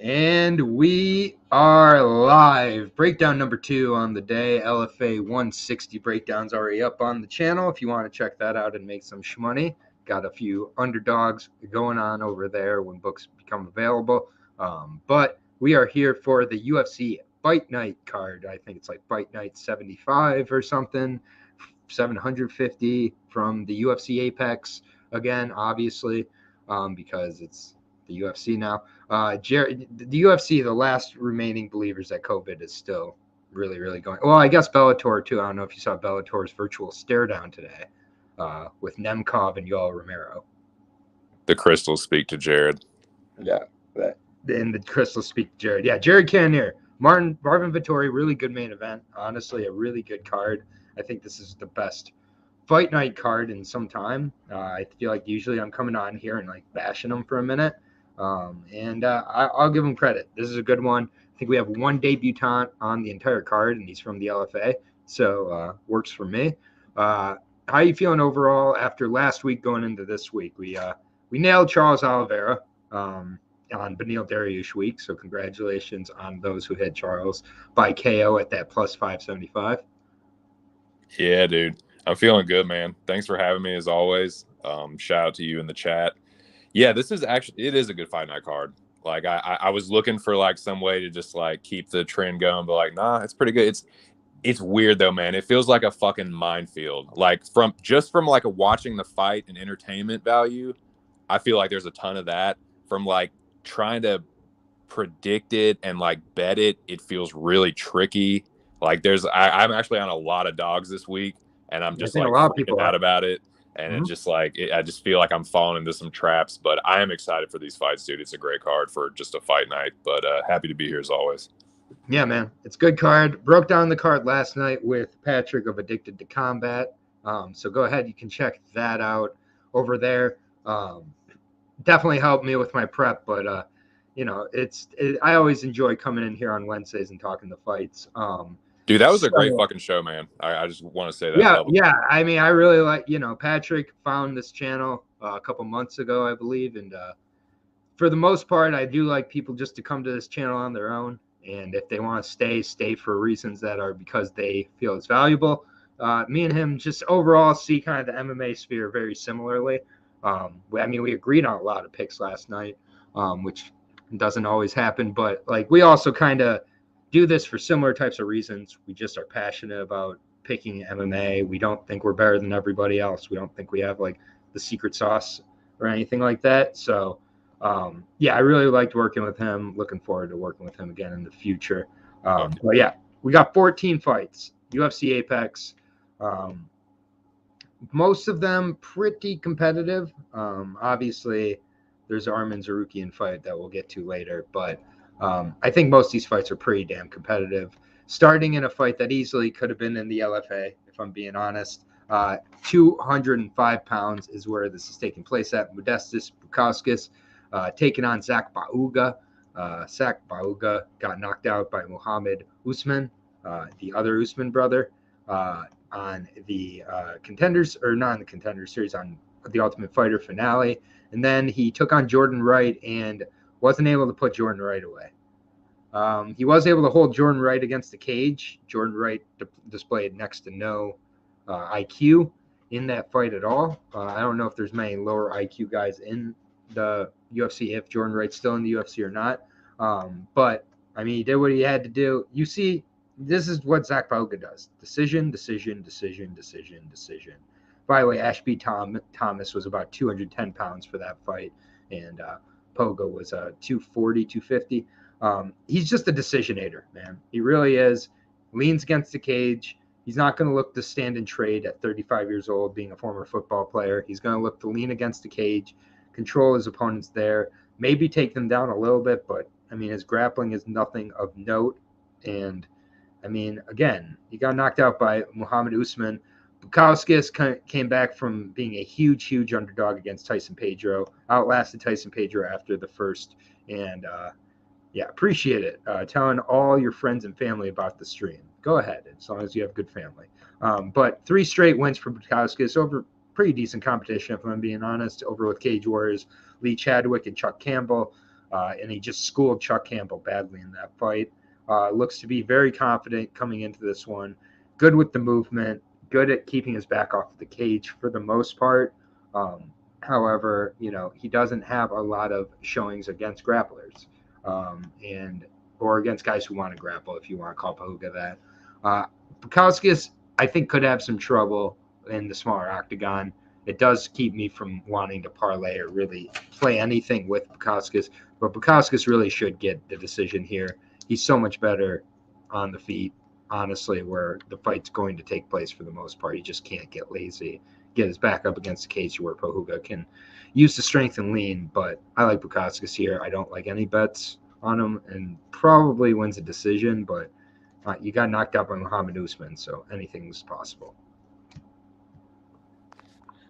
And we are live. Breakdown number 2 on the day. LFA 160 breakdowns already up on the channel if you want to check that out and make some shmoney. Got a few underdogs going on over there when books become available. But we are here for the UFC Fight Night card. I think it's like Fight Night 75 or something. 750 from the UFC Apex again, obviously, because it's the UFC now. Jared, the UFC, the last remaining believers that COVID is still really, really going. Well, I guess Bellator too. I don't know if you saw Bellator's virtual stare down today with Nemkov and Yoel Romero. The crystals speak to Jared. Yeah, and the crystals speak to Jared. Yeah, Jared Cannonier, Marvin Vettori, really good main event. Honestly, a really good card. I think this is the best fight night card in some time. I feel like usually I'm coming on here and like bashing them for a minute. I'll give him credit. This is a good one. I think we have one debutant on the entire card, and he's from the LFA, so works for me. How are you feeling overall after last week going into this week? We nailed Charles Oliveira on Beneil Dariush week, so congratulations on those who hit Charles by KO at that plus 575. Yeah, dude. I'm feeling good, man. Thanks for having me as always. Shout out to you in the chat. Yeah, it is a good fight night card. Like I was looking for like some way to just like keep the trend going, but like, nah, it's pretty good. It's weird though, man. It feels like a fucking minefield. Like from like watching the fight and entertainment value, I feel like there's a ton of that. From like trying to predict it and like bet it, it feels really tricky. Like I'm actually on a lot of dogs this week, and I'm just like freaking out about it. And it's just like, I just feel like I'm falling into some traps, but I am excited for these fights, dude. It's a great card for just a fight night, but happy to be here as always. Yeah, man. It's a good card. Broke down the card last night with Patrick of Addicted to Combat. So go ahead. You can check that out over there. Definitely helped me with my prep, but, I always enjoy coming in here on Wednesdays and talking the fights. Dude, that was a great fucking show, man. I just want to say that. Yeah. I mean, I really like, Patrick found this channel a couple months ago, I believe. And for the most part, I do like people just to come to this channel on their own. And if they want to stay for reasons that are because they feel it's valuable. Me and him just overall see kind of the MMA sphere very similarly. We agreed on a lot of picks last night, which doesn't always happen. But like we also kind of do this for similar types of reasons. We just are passionate about picking MMA. We don't think we're better than everybody else. We don't think we have like the secret sauce or anything like that. So, I really liked working with him. Looking forward to working with him again in the future. But yeah, we got 14 fights, UFC Apex. Most of them pretty competitive. Obviously, there's Arman Zarukian fight that we'll get to later, but I think most of these fights are pretty damn competitive. Starting in a fight that easily could have been in the LFA, if I'm being honest. 205 pounds is where this is taking place at. Modestas Bukauskas taking on Zach Bauga. Zach Bauga got knocked out by Muhammad Usman, the other Usman brother, on the contenders, or not on the contender series, on the Ultimate Fighter finale. And then he took on Jordan Wright and wasn't able to put Jordan Wright away. He was able to hold Jordan Wright against the cage. Jordan Wright displayed next to no IQ in that fight at all. I don't know if there's many lower IQ guys in the UFC, if Jordan Wright's still in the UFC or not. But, I mean, he did what he had to do. You see, this is what Zach Bauga does. Decision. By the way, Ashby Thomas was about 210 pounds for that fight, and Poga was 240, 250. He's just a decisionator, man. He really is. Leans against the cage. He's not going to look to stand and trade at 35 years old, being a former football player. He's going to look to lean against the cage, control his opponents there, maybe take them down a little bit, but, I mean, his grappling is nothing of note. And, I mean, again, he got knocked out by Muhammad Usman. Bukauskas came back from being a huge underdog against Tyson Pedro, outlasted Tyson Pedro after the first, and appreciate it. Telling all your friends and family about the stream. Go ahead, as long as you have good family. But 3 straight wins for Bukauskas over pretty decent competition, if I'm being honest, over with Cage Warriors, Lee Chadwick and Chuck Campbell. and he just schooled Chuck Campbell badly in that fight. Looks to be very confident coming into this one. Good with the movement, good at keeping his back off the cage for the most part. However, he doesn't have a lot of showings against grapplers or against guys who want to grapple, if you want to call Pahuga that. Bukauskas, I think, could have some trouble in the smaller octagon. It does keep me from wanting to parlay or really play anything with Bukauskas, but Bukauskas really should get the decision here. He's so much better on the feet, honestly, where the fight's going to take place for the most part. He just can't get lazy, get his back up against the cage where Pahuga can use the strength and lean, but I like Bukauskas here. I don't like any bets on him, and probably wins a decision, but you got knocked out by Muhammad Usman, so anything's possible.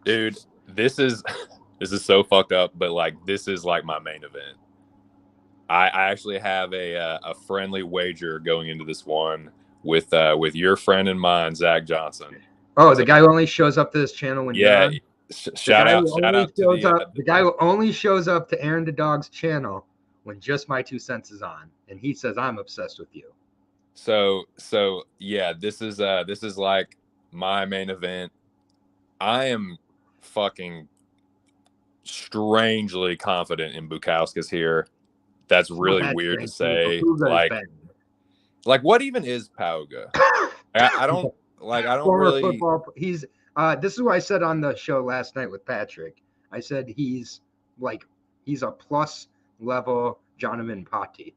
Dude, this is so fucked up, but this is my main event. I actually have a friendly wager going into this one with your friend and mine, Zach Johnson. Oh, the guy who only shows up to this channel when you're on? Shout out to the guy who only shows up to Aaron the Dog's channel when just my 2 cents is on, and he says I'm obsessed with you. So yeah, this is my main event. I am fucking strangely confident in Bukauskas here. That's really weird to say. What even is Pahuga? I don't really. Football, he's this is what I said on the show last night with Patrick. I said he's a plus level Jonathan Patti.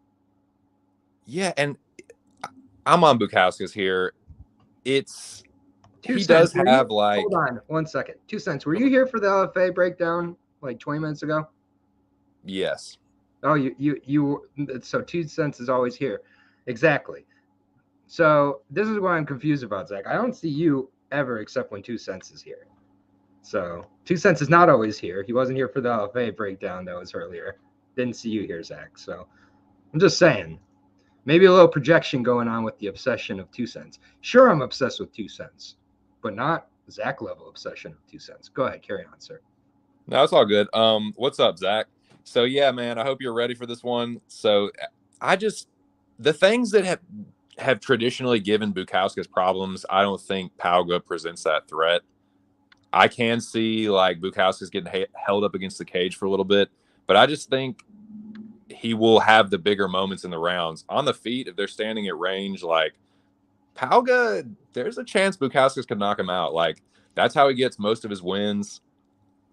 Yeah, and I'm on Bukauskas here. He does have Hold on 1 second. 2 cents. Were you here for the LFA breakdown 20 minutes ago? Yes. Oh, you. So 2 cents is always here. Exactly. So this is what I'm confused about, Zach. I don't see you ever except when 2 cents is here. So 2 cents is not always here. He wasn't here for the LFA breakdown that was earlier. Didn't see you here, Zach. So I'm just saying. Maybe a little projection going on with the obsession of 2 cents. Sure, I'm obsessed with 2 cents, but not Zach level obsession of 2 cents. Go ahead, carry on, sir. No, it's all good. What's up, Zach? So yeah, man, I hope you're ready for this one. So the things that have traditionally given Bukauskas problems, I don't think Pahuga presents that threat. I can see Bukauskas getting held up against the cage for a little bit, but I just think he will have the bigger moments in the rounds. On the feet, if they're standing at range, Pahuga, there's a chance Bukauskas could knock him out. That's how he gets most of his wins.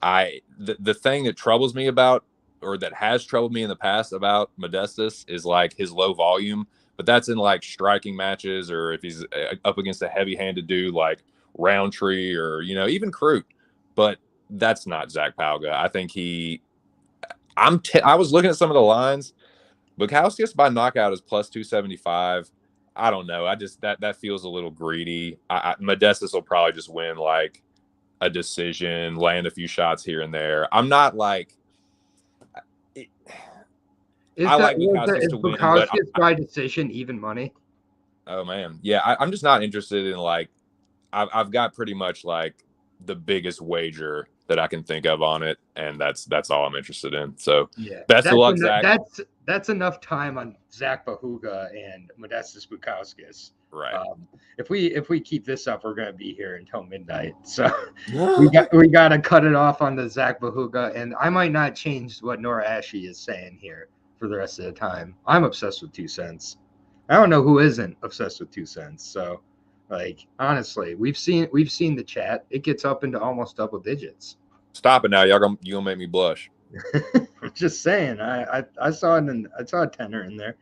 The thing that troubles me about, or that has troubled me in the past about Modestas, is his low volume, but that's in striking matches, or if he's up against a heavy-handed dude like Roundtree or even Crute. But that's not Zach Pahuga. I think I was looking at some of the lines. Bukauskas by knockout is plus 275. I don't know. That feels a little greedy. Modestas will probably just win a decision, land a few shots here and there. I'm not Bukauskas to win, but by decision even money? Oh man, yeah. I'm just not interested in I've got pretty much the biggest wager that I can think of on it, and that's all I'm interested in. So yeah, best of luck, Zach. That's enough time on Zach Pahuga and Modestas Bukauskas. Right. If we keep this up, we're gonna be here until midnight. So we gotta cut it off on the Zach Pahuga, and I might not change what Nora Ashe is saying here for the rest of the time. I'm obsessed with 2 cents. I don't know who isn't obsessed with 2 cents. So honestly, we've seen the chat. It gets up into almost double digits. Stop it now, you gonna make me blush. I'm just saying. I saw it I saw a tenner in there.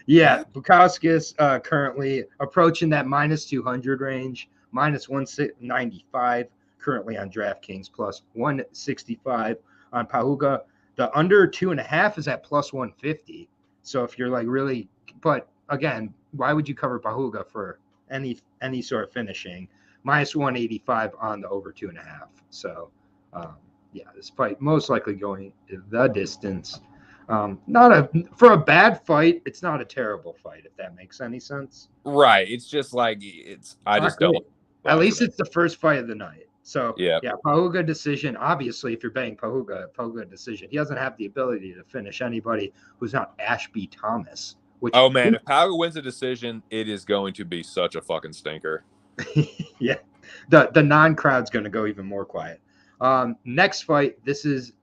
Yeah, Bukauskas currently approaching that minus 200 range, minus 195 currently on DraftKings, plus 165 on Pahuga. The under 2.5 is at plus 150. So if you're really, but again, why would you cover Pahuga for any sort of finishing? Minus 185 on the over 2.5. So yeah, this fight most likely going the distance. For a bad fight, it's not a terrible fight, if that makes any sense. Right. It's just I just don't. At least it's the first fight of the night. So Yeah. yeah, Pahuga decision. Obviously, if you're betting Pahuga decision. He doesn't have the ability to finish anybody who's not Ashby Thomas. Which Oh man, if Power wins a decision, it is going to be such a fucking stinker. yeah, the non-crowd's going to go even more quiet. Next fight, this is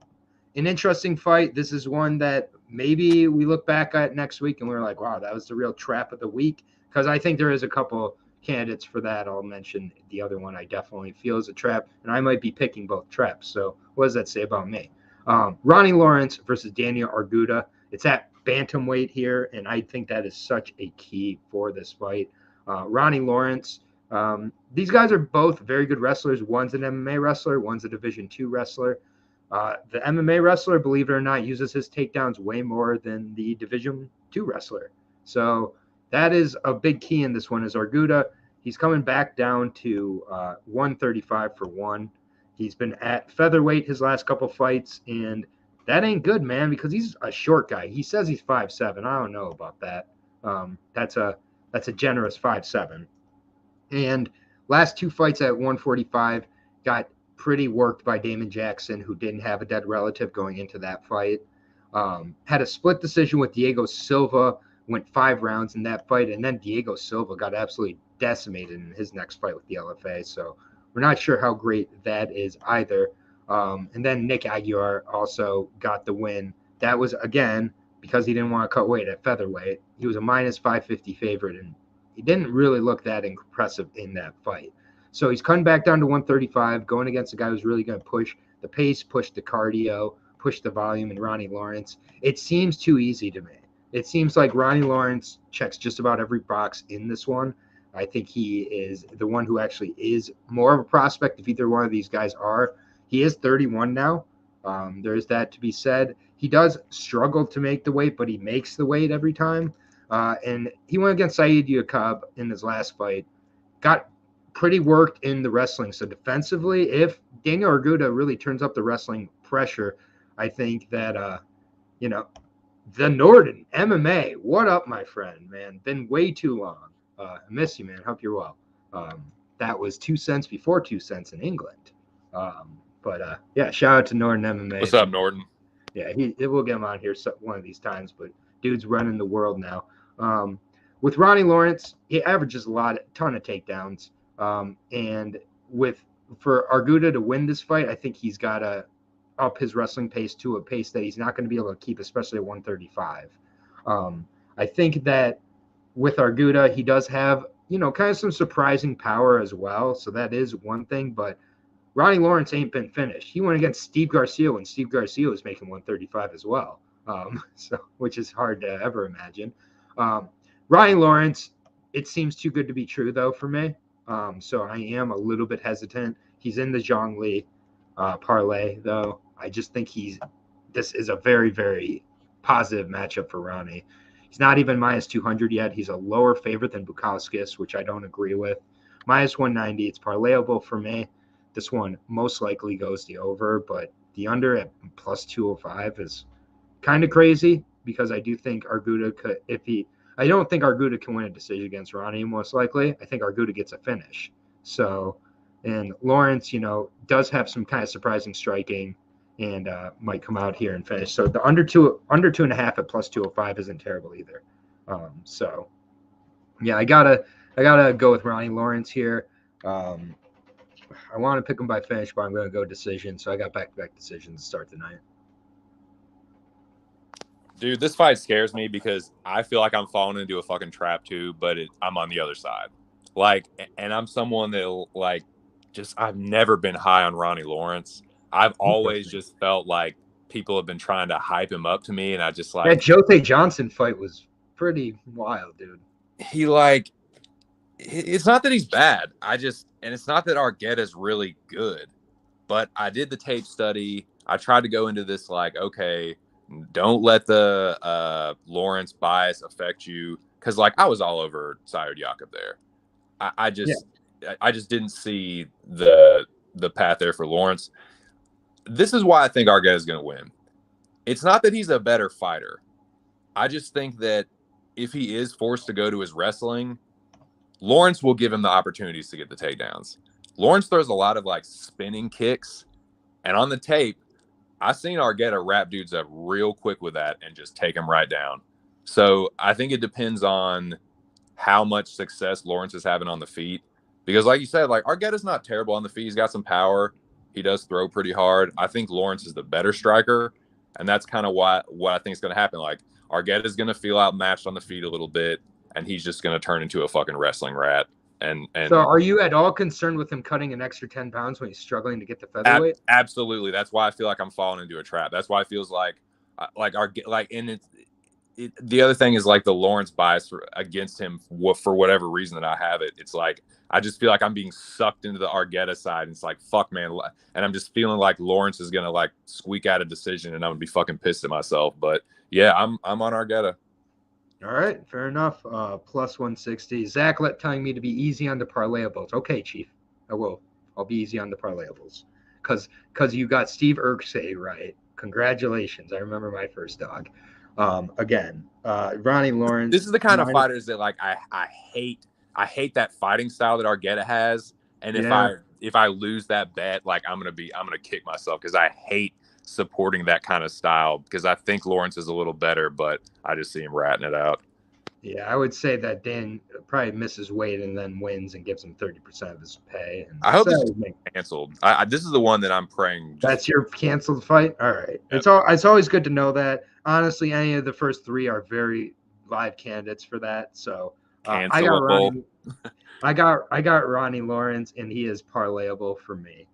an interesting fight. This is one that maybe we look back at next week and we're like, wow, that was the real trap of the week. Because I think there is a couple candidates for that. I'll mention the other one I definitely feel is a trap, and I might be picking both traps. So what does that say about me? Ronnie Lawrence versus Daniel Arguda. It's at bantamweight here, and I think that is such a key for this fight. Ronnie Lawrence, these guys are both very good wrestlers. One's an MMA wrestler, one's a Division II wrestler. The MMA wrestler, believe it or not, uses his takedowns way more than the Division II wrestler. So that is a big key in this one is Arguda. He's coming back down to 135 for one. He's been at featherweight his last couple fights, and that ain't good, man, because he's a short guy. He says he's 5'7". I don't know about that. That's a generous 5'7". And last two fights at 145 got pretty worked by Damon Jackson, who didn't have a dead relative going into that fight. Had a split decision with Diego Silva, went 5 rounds in that fight, and then Diego Silva got absolutely decimated in his next fight with the LFA. So we're not sure how great that is either. And then Nick Aguiar also got the win. That was, again, because he didn't want to cut weight at featherweight. He was a minus 550 favorite, and he didn't really look that impressive in that fight. So he's cutting back down to 135, going against a guy who's really going to push the pace, push the cardio, push the volume, and Ronnie Lawrence. It seems too easy to me. It seems like Ronnie Lawrence checks just about every box in this one. I think he is the one who actually is more of a prospect if either one of these guys are. He is 31 now. There's that to be said. He does struggle to make the weight, but he makes the weight every time. And he went against Saeed Yaqub in his last fight. Got pretty worked in the wrestling. So defensively, if Daniel Arguda really turns up the wrestling pressure, I think that, the Norden MMA, what up, my friend, man? Been way too long. I miss you, man. Hope you're well. That was 2 cents before 2 cents in England. Yeah, shout out to Norden MMA. What's up, Norton? Yeah, we'll get him on here one of these times, but dude's running the world now. With Ronnie Lawrence, he averages a ton of takedowns. And for Arguda to win this fight, I think he's got to up his wrestling pace to a pace that he's not going to be able to keep, especially at 135. I think that with Arguda, he does have, kind of some surprising power as well. So that is one thing, but Ronnie Lawrence ain't been finished. He went against Steve Garcia when Steve Garcia was making 135 as well. Which is hard to ever imagine. Ronnie Lawrence, it seems too good to be true though for me. So I am a little bit hesitant. He's in the Zhongli parlay though. I just think this is a very, very positive matchup for Ronnie. He's not even minus 200 yet. He's a lower favorite than Bukauskas, which I don't agree with. Minus 190, it's parlayable for me. This one most likely goes the over, but the under at plus 205 is kind of crazy because I do think Arguda could, I don't think Arguda can win a decision against Ronnie most likely. I think Arguda gets a finish. So, and Lawrence, does have some kind of surprising striking and might come out here and finish. So the under 2.5 at plus 205 isn't terrible either. Yeah, I gotta go with Ronnie Lawrence here. I want to pick him by finish, but I'm going to go decision. So I got back-to-back decisions to start the night. Dude, this fight scares me because I feel like I'm falling into a fucking trap too, but I'm on the other side. And I'm someone that I've never been high on Ronnie Lawrence. I've always just felt like people have been trying to hype him up to me, and I just that Jote Johnson fight was pretty wild, dude. It's not that he's bad. And it's not that Argueda's really good, but I did the tape study. I tried to go into this okay, don't let the Lawrence bias affect you, because I was all over Saeed Yaqub there. I just didn't see the path there for Lawrence. This is why I think Argueda is going to win. It's not that he's a better fighter. I just think that if he is forced to go to his wrestling, Lawrence will give him the opportunities to get the takedowns. Lawrence throws a lot of like spinning kicks, and on the tape, I seen Argueta wrap dudes up real quick with that and just take them right down. So I think it depends on how much success Lawrence is having on the feet. Because like you said, like Argueta's not terrible on the feet. He's got some power. He does throw pretty hard. I think Lawrence is the better striker. And that's kind of what I think is going to happen. Like Argueta's going to feel outmatched on the feet a little bit, and he's just going to turn into a fucking wrestling rat. And So are you at all concerned with him cutting an extra 10 pounds when he's struggling to get the featherweight? Absolutely. That's why I feel like I'm falling into a trap. That's why it feels like and the other thing is like the Lawrence bias against him for whatever reason that I have it. It's like I just feel like I'm being sucked into the Argueta side. And it's like, fuck, man. And I'm just feeling like Lawrence is going to like squeak out a decision and I'm going to be fucking pissed at myself. But yeah, I'm on Argueta. All right, fair enough. Plus 160. Zach telling me to be easy on the parlayables. Okay, Chief, I will. I'll be easy on the parlayables because you got Steve Urksay right. Congratulations. I remember my first dog. Again, Ronnie Lawrence. This is the kind of fighters that like I hate. I hate that fighting style that Argueta has. And if I lose that bet, like I'm gonna kick myself because I hate supporting that kind of style because I think Lawrence is a little better, but I just see him ratting it out. Yeah, I would say that Dan probably misses weight and then wins and gives him 30% of his pay. And I hope this is canceled. This is the one that I'm praying. That's your canceled fight? All right. Yep. It's always good to know that. Honestly, any of the first three are very live candidates for that. So I got Ronnie Lawrence, and he is parlayable for me.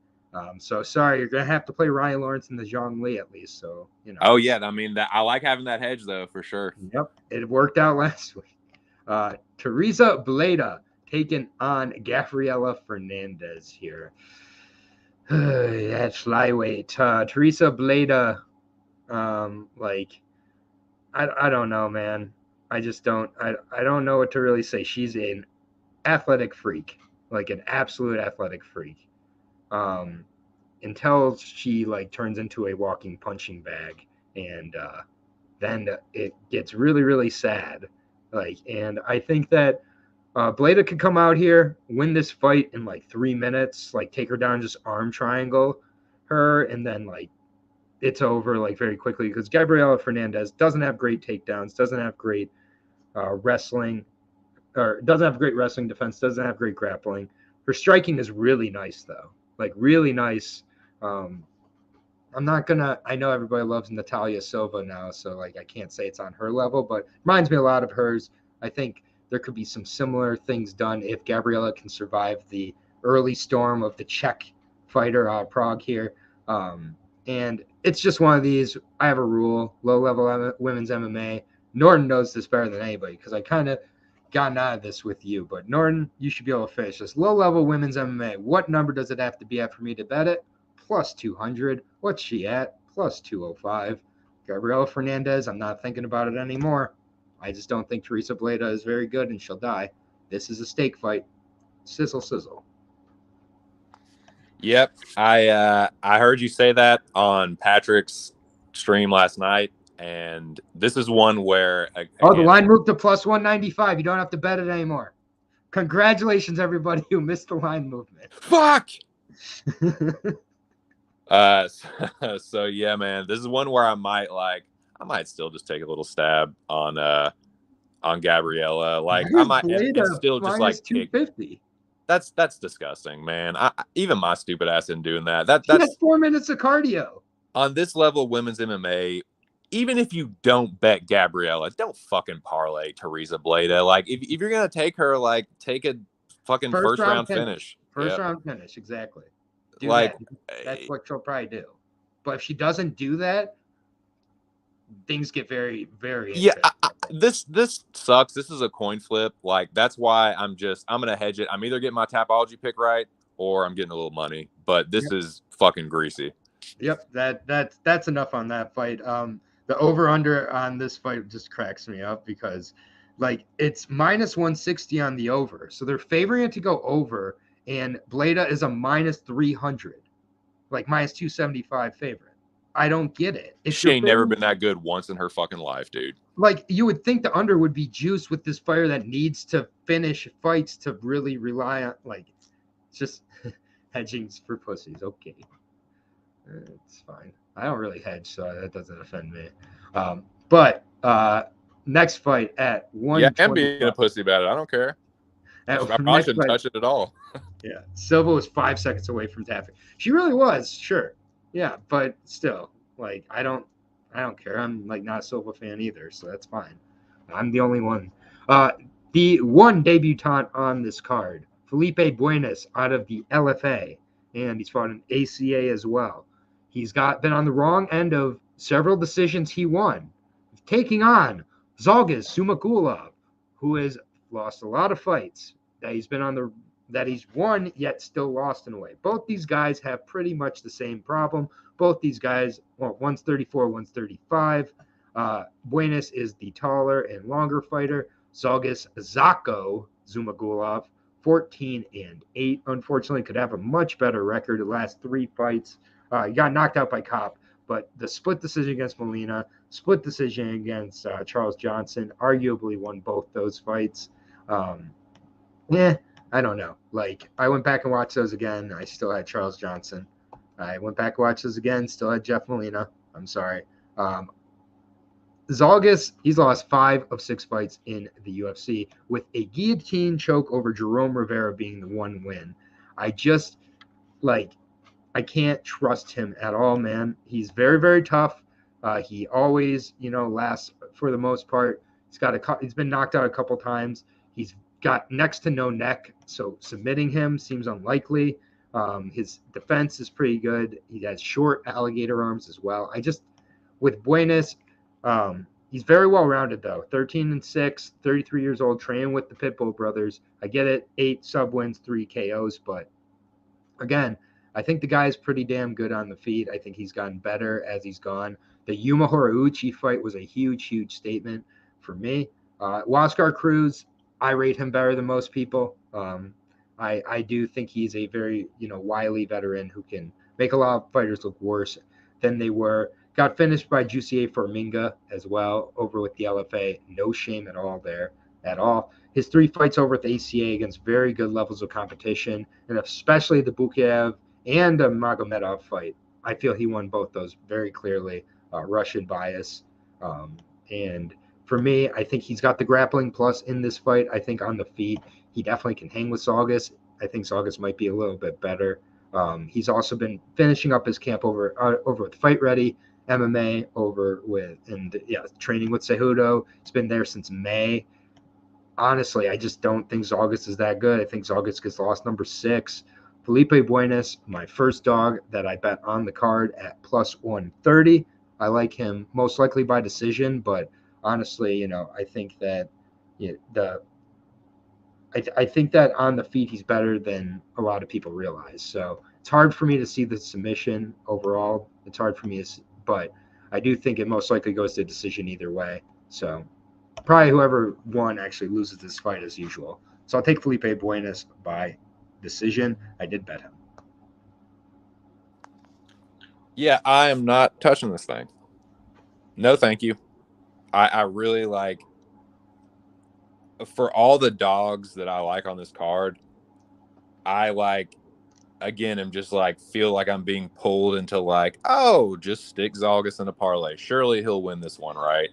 So sorry, you're gonna have to play Ronnie Lawrence and the Zhang Li at least. So Oh yeah, I mean I like having that hedge though for sure. Yep, it worked out last week. Teresa Bleda taking on Gabriela Fernandez here. That flyweight. Teresa Bleda, I don't know, man. I just don't. I don't know what to really say. She's an athletic freak, like an absolute athletic freak. Until she like turns into a walking punching bag, and then it gets really, really sad. And I think that Bleda could come out here, win this fight in like 3 minutes, like take her down, just arm triangle her, and then like it's over like very quickly because Gabriela Fernandez doesn't have great takedowns, doesn't have great wrestling, or doesn't have great wrestling defense, doesn't have great grappling. Her striking is really nice though. Like really nice. I know everybody loves Natalia Silva now, so like I can't say it's on her level, but reminds me a lot of hers. I think there could be some similar things done if Gabriela can survive the early storm of the Czech fighter Prague here. And it's just one of these. I have a rule: low-level women's MMA. Norton knows this better than anybody because I kind of gotten out of this with you, but Norton, you should be able to finish this. Low-level women's MMA. What number does it have to be at for me to bet it? Plus 200. What's she at? Plus 205. Gabriela Fernandez, I'm not thinking about it anymore. I just don't think Teresa Bleda is very good, and she'll die. This is a steak fight. Sizzle, sizzle. Yep, I heard you say that on Patrick's stream last night, and this is one where the line moved to plus 195. You don't have to bet it anymore. Congratulations, everybody who missed the line movement. Fuck. So yeah, man, this is one where I might still just take a little stab on Gabriela. Like I might and still just like 250. That's disgusting, man. Even my stupid ass isn't doing that. That's 4 minutes of cardio. On this level of women's MMA, even if you don't bet Gabriela, don't fucking parlay Teresa Bleda. Like if you're gonna take her, like take a fucking first round finish. First round finish, exactly. That's what she'll probably do. But if she doesn't do that, things get very, very this sucks. This is a coin flip. Like that's why I'm gonna hedge it. I'm either getting my Tapology pick right or I'm getting a little money. But this is fucking greasy. Yep, that's enough on that fight. The over under on this fight just cracks me up because like it's minus 160 on the over. So they're favoring it to go over, and Bleda is a minus 300, like minus 275 favorite. I don't get it. She ain't never been that good once in her fucking life, dude. Like you would think the under would be juiced with this fighter that needs to finish fights to really rely on. Like it's just Hedging's for pussies. Okay. It's fine. I don't really hedge, so that doesn't offend me. But next fight at Yeah, 120. I'm being a pussy about it. I don't care. I probably shouldn't touch it at all. Yeah, Silva was 5 seconds away from tapping. She really was, sure. Yeah, but still, like I don't care. I'm like not a Silva fan either, so that's fine. I'm the only one. The one debutant on this card, Felipe Buenas out of the LFA, and he's fought an ACA as well. He's been on the wrong end of several decisions he won, taking on Zhalgas Sumakulov, who has lost a lot of fights that he's won yet still lost in a way. Both these guys have pretty much the same problem. Both these guys, well, one's 34, one's 35. Buenas is the taller and longer fighter. Zhalgas Zako Zumagulov, 14-8. Unfortunately, could have a much better record the last 3 fights. He got knocked out by Kopp, but the split decision against Molina, split decision against Charles Johnson, arguably won both those fights. I don't know. Like, I went back and watched those again. I still had Charles Johnson. I went back and watched those again. Still had Jeff Molina. I'm sorry. Zhalgas, he's lost 5 of 6 fights in the UFC, with a guillotine choke over Jerome Rivera being the one win. I can't trust him at all, man. He's very, very tough. He always, lasts for the most part. He's been knocked out a couple times. He's got next to no neck, so submitting him seems unlikely. His defense is pretty good. He has short alligator arms as well. With Buenas, he's very well rounded though. 13-6, 33 years old, training with the Pitbull brothers. I get it, 8 sub wins, 3 KOs, but again, I think the guy is pretty damn good on the feet. I think he's gotten better as he's gone. The Yuma Horiguchi fight was a huge, huge statement for me. Huáscar Cruz, I rate him better than most people. I do think he's a very, wily veteran who can make a lot of fighters look worse than they were. Got finished by Jussier Forminga as well over with the LFA. No shame at all there at all. His 3 fights over with the ACA against very good levels of competition, and especially the Bukaev and the Magomedov fight. I feel he won both those very clearly. Russian bias. And for me, I think he's got the grappling plus in this fight. I think on the feet, he definitely can hang with Zhalgas. I think Zhalgas might be a little bit better. He's also been finishing up his camp over with Fight Ready MMA, training with Cejudo. He's been there since May. Honestly, I just don't think Zhalgas is that good. I think Zhalgas gets lost number 6. Felipe Buenas, my first dog that I bet on the card at plus 130. I like him most likely by decision, but honestly, I think that I think that on the feet he's better than a lot of people realize. So it's hard for me to see the submission overall. It's hard for me but I do think it most likely goes to decision either way. So probably whoever won actually loses this fight as usual. So I'll take Felipe Buenas by decision. I did bet him. Yeah, I am not touching this thing. No, thank you. I really like, for all the dogs that I like on this card, I like, again, I'm just like, feel like I'm being pulled into like, just stick Zhalgas in a parlay. Surely he'll win this one, right?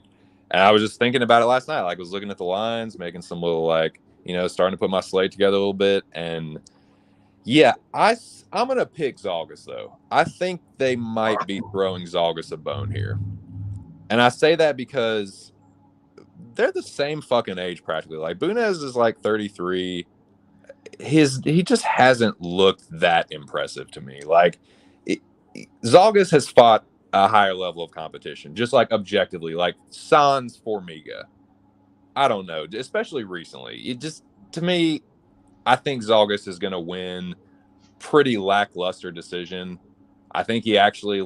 And I was just thinking about it last night. Like, I was looking at the lines, making some little, starting to put my slate together a little bit. And yeah, I'm going to pick Zhalgas, though. I think they might be throwing Zhalgas a bone here. And I say that because they're the same fucking age practically. Like, Buenas is like 33. He just hasn't looked that impressive to me. Like, Zhalgas has fought a higher level of competition, just like objectively, like Sans Formiga. I don't know, especially recently. It just, to me, I think Zhalgas is going to win pretty lackluster decision. I think he actually,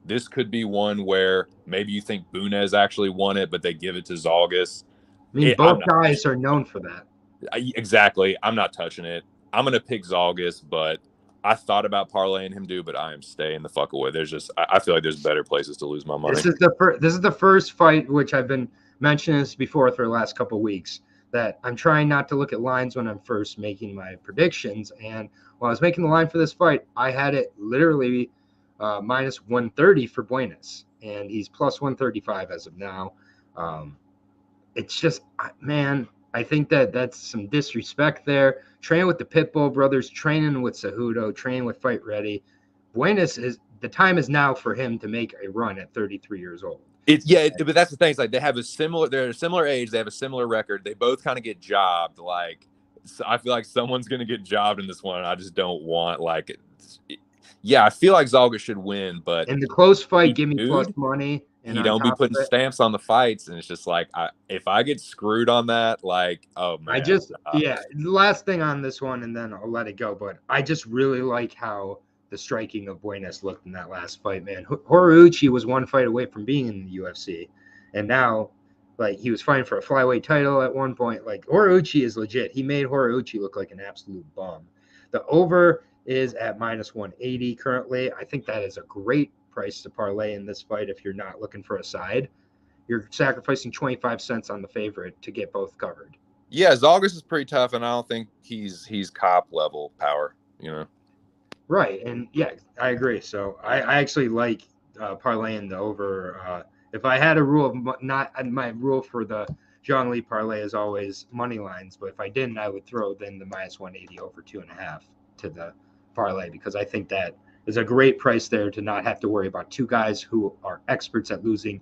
this could be one where maybe you think Buenas actually won it, but they give it to Zhalgas. I mean, both guys are known for that. Exactly. I'm not touching it. I'm going to pick Zhalgas, but I thought about parlaying him, but I am staying the fuck away. I feel like there's better places to lose my money. This is the first fight, which I've been mentioning this before for the last couple of weeks. that I'm trying not to look at lines when I'm first making my predictions. And while I was making the line for this fight, I had it literally minus 130 for Buenas, and he's plus 135 as of now. It's just, man, I think that's some disrespect there. Training with the Pitbull brothers, training with Cejudo, training with Fight Ready. Buenas the time is now for him to make a run at 33 years old. But that's the thing. It's like they're a similar age. They have a similar record. They both kind of get jobbed. Like, so I feel like someone's going to get jobbed in this one. I just don't want I feel like Zalga should win, but in the close fight, give me plus money. And he don't be putting stamps on the fights, and it's just like, if I get screwed on that, like, oh man. The last thing on this one, and then I'll let it go. But I just really like how the striking of Buenas looked in that last fight, man. Horiguchi was one fight away from being in the UFC, and now, like, he was fighting for a flyweight title at one point. Like, Horiguchi is legit. He made Horiguchi look like an absolute bum. The over is at minus 180 currently. I think that is a great price to parlay in this fight if you're not looking for a side. You're sacrificing 25 cents on the favorite to get both covered. Yeah, Zalgas is pretty tough, and I don't think he's cop level power, Right, and yeah, I agree. So I actually like parlaying the over. If I had a rule of my rule for the Zhang Li parlay is always money lines, but if I didn't, I would throw then the minus 180 over 2.5 to the parlay, because I think that is a great price there to not have to worry about two guys who are experts at losing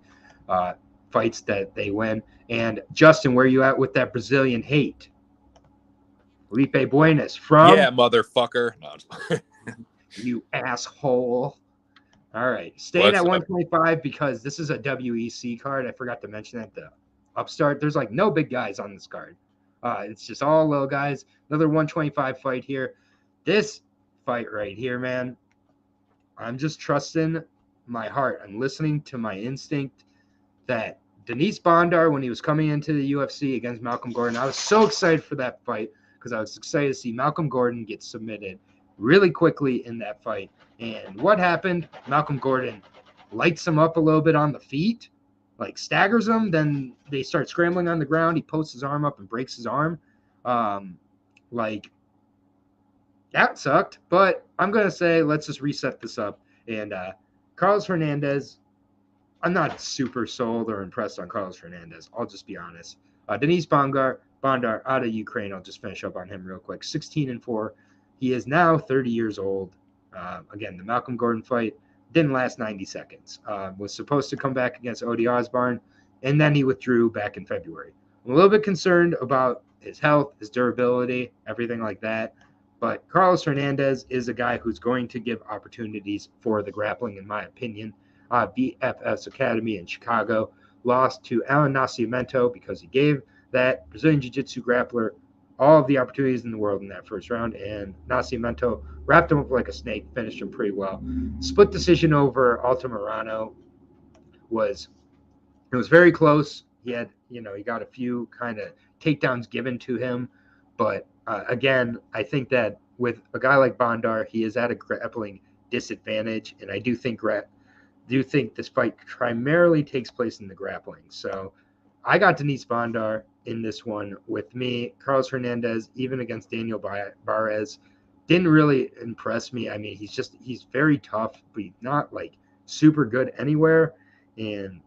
fights that they win. And Justin, where are you at with that Brazilian hate? Felipe Buenas from... Yeah, motherfucker. No, you asshole. All right. Staying at 125 because this is a WEC card. I forgot to mention that. The upstart. There's like no big guys on this card. It's just all low guys. Another 125 fight here. This fight right here, man, I'm just trusting my heart. I'm listening to my instinct that Denise Bondar, when he was coming into the UFC against Malcolm Gordon, I was so excited for that fight because I was excited to see Malcolm Gordon get submitted really quickly in that fight. And what happened? Malcolm Gordon lights him up a little bit on the feet, like staggers him. Then they start scrambling on the ground. He posts his arm up and breaks his arm. That sucked, but I'm going to say let's just reset this up. And Carlos Hernandez, I'm not super sold or impressed on Carlos Hernandez. I'll just be honest. Denise Bondar out of Ukraine, I'll just finish up on him real quick. 16-4. He is now 30 years old. Again, the Malcolm Gordon fight didn't last 90 seconds. Was supposed to come back against Odi Osborne, and then he withdrew back in February. I'm a little bit concerned about his health, his durability, everything like that. But Carlos Hernandez is a guy who's going to give opportunities for the grappling, in my opinion. BFS Academy in Chicago lost to Alan Nascimento because he gave that Brazilian Jiu-Jitsu grappler all of the opportunities in the world in that first round, and Nascimento wrapped him up like a snake, finished him pretty well. Split decision over Altamirano was very close. He had, he got a few kind of takedowns given to him, but again, I think that with a guy like Bondar, he is at a grappling disadvantage, and I do think this fight primarily takes place in the grappling. So I got Denise Bondar in this one with me. Carlos Hernandez, even against Daniel Barres, didn't really impress me. I mean, he's very tough, but he's not like super good anywhere. And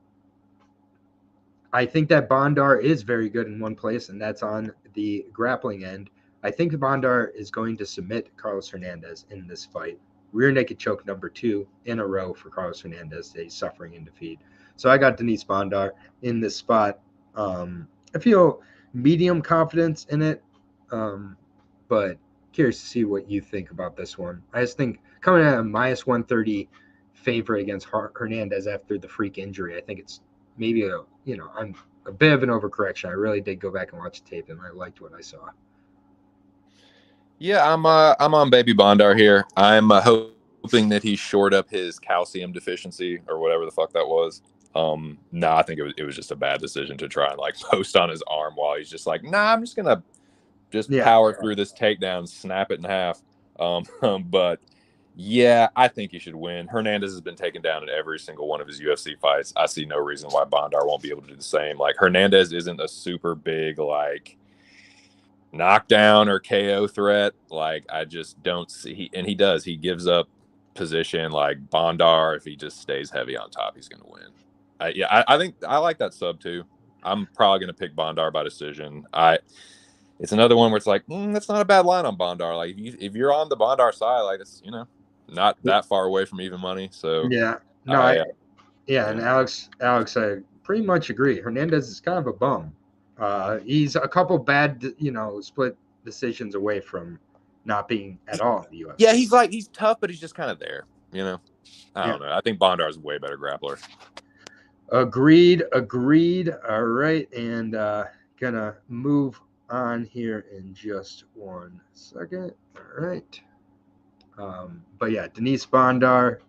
I think that Bondar is very good in one place, and that's on the grappling end. I think Bondar is going to submit Carlos Hernandez in this fight. Rear naked choke number 2 in a row for Carlos Hernandez. He's suffering in defeat. So I got Denise Bondar in this spot. I feel medium confidence in it, but curious to see what you think about this one. I just think coming at a minus 130 favorite against Hernandez after the freak injury, I think it's maybe I'm a bit of an overcorrection. I really did go back and watch the tape, and I liked what I saw. Yeah, I'm on Baby Bondar here. I'm hoping that he shored up his calcium deficiency or whatever the fuck that was. No, I think it was just a bad decision to try and like post on his arm while he's just like, nah, I'm just gonna power through this takedown, snap it in half. But yeah, I think he should win. Hernandez has been taken down in every single one of his UFC fights. I see no reason why Bondar won't be able to do the same. Like, Hernandez isn't a super big, like, knockdown or KO threat. Like, I just don't see. And he does. He gives up position. Like Bondar, if he just stays heavy on top, he's going to win. I think I like that sub too. I'm probably going to pick Bondar by decision. It's another one where it's like, that's not a bad line on Bondar. Like, if you're on the Bondar side, like, it's, not that far away from even money. So Yeah. No, and Alex, I pretty much agree. Hernandez is kind of a bum. He's a couple bad, split decisions away from not being at all in the UFC. Yeah, he's tough, but he's just kind of there. I don't know. I think Bondar is a way better grappler. Agreed. All right, and gonna move on here in just 1 second. All right. But yeah, Denise Bondar,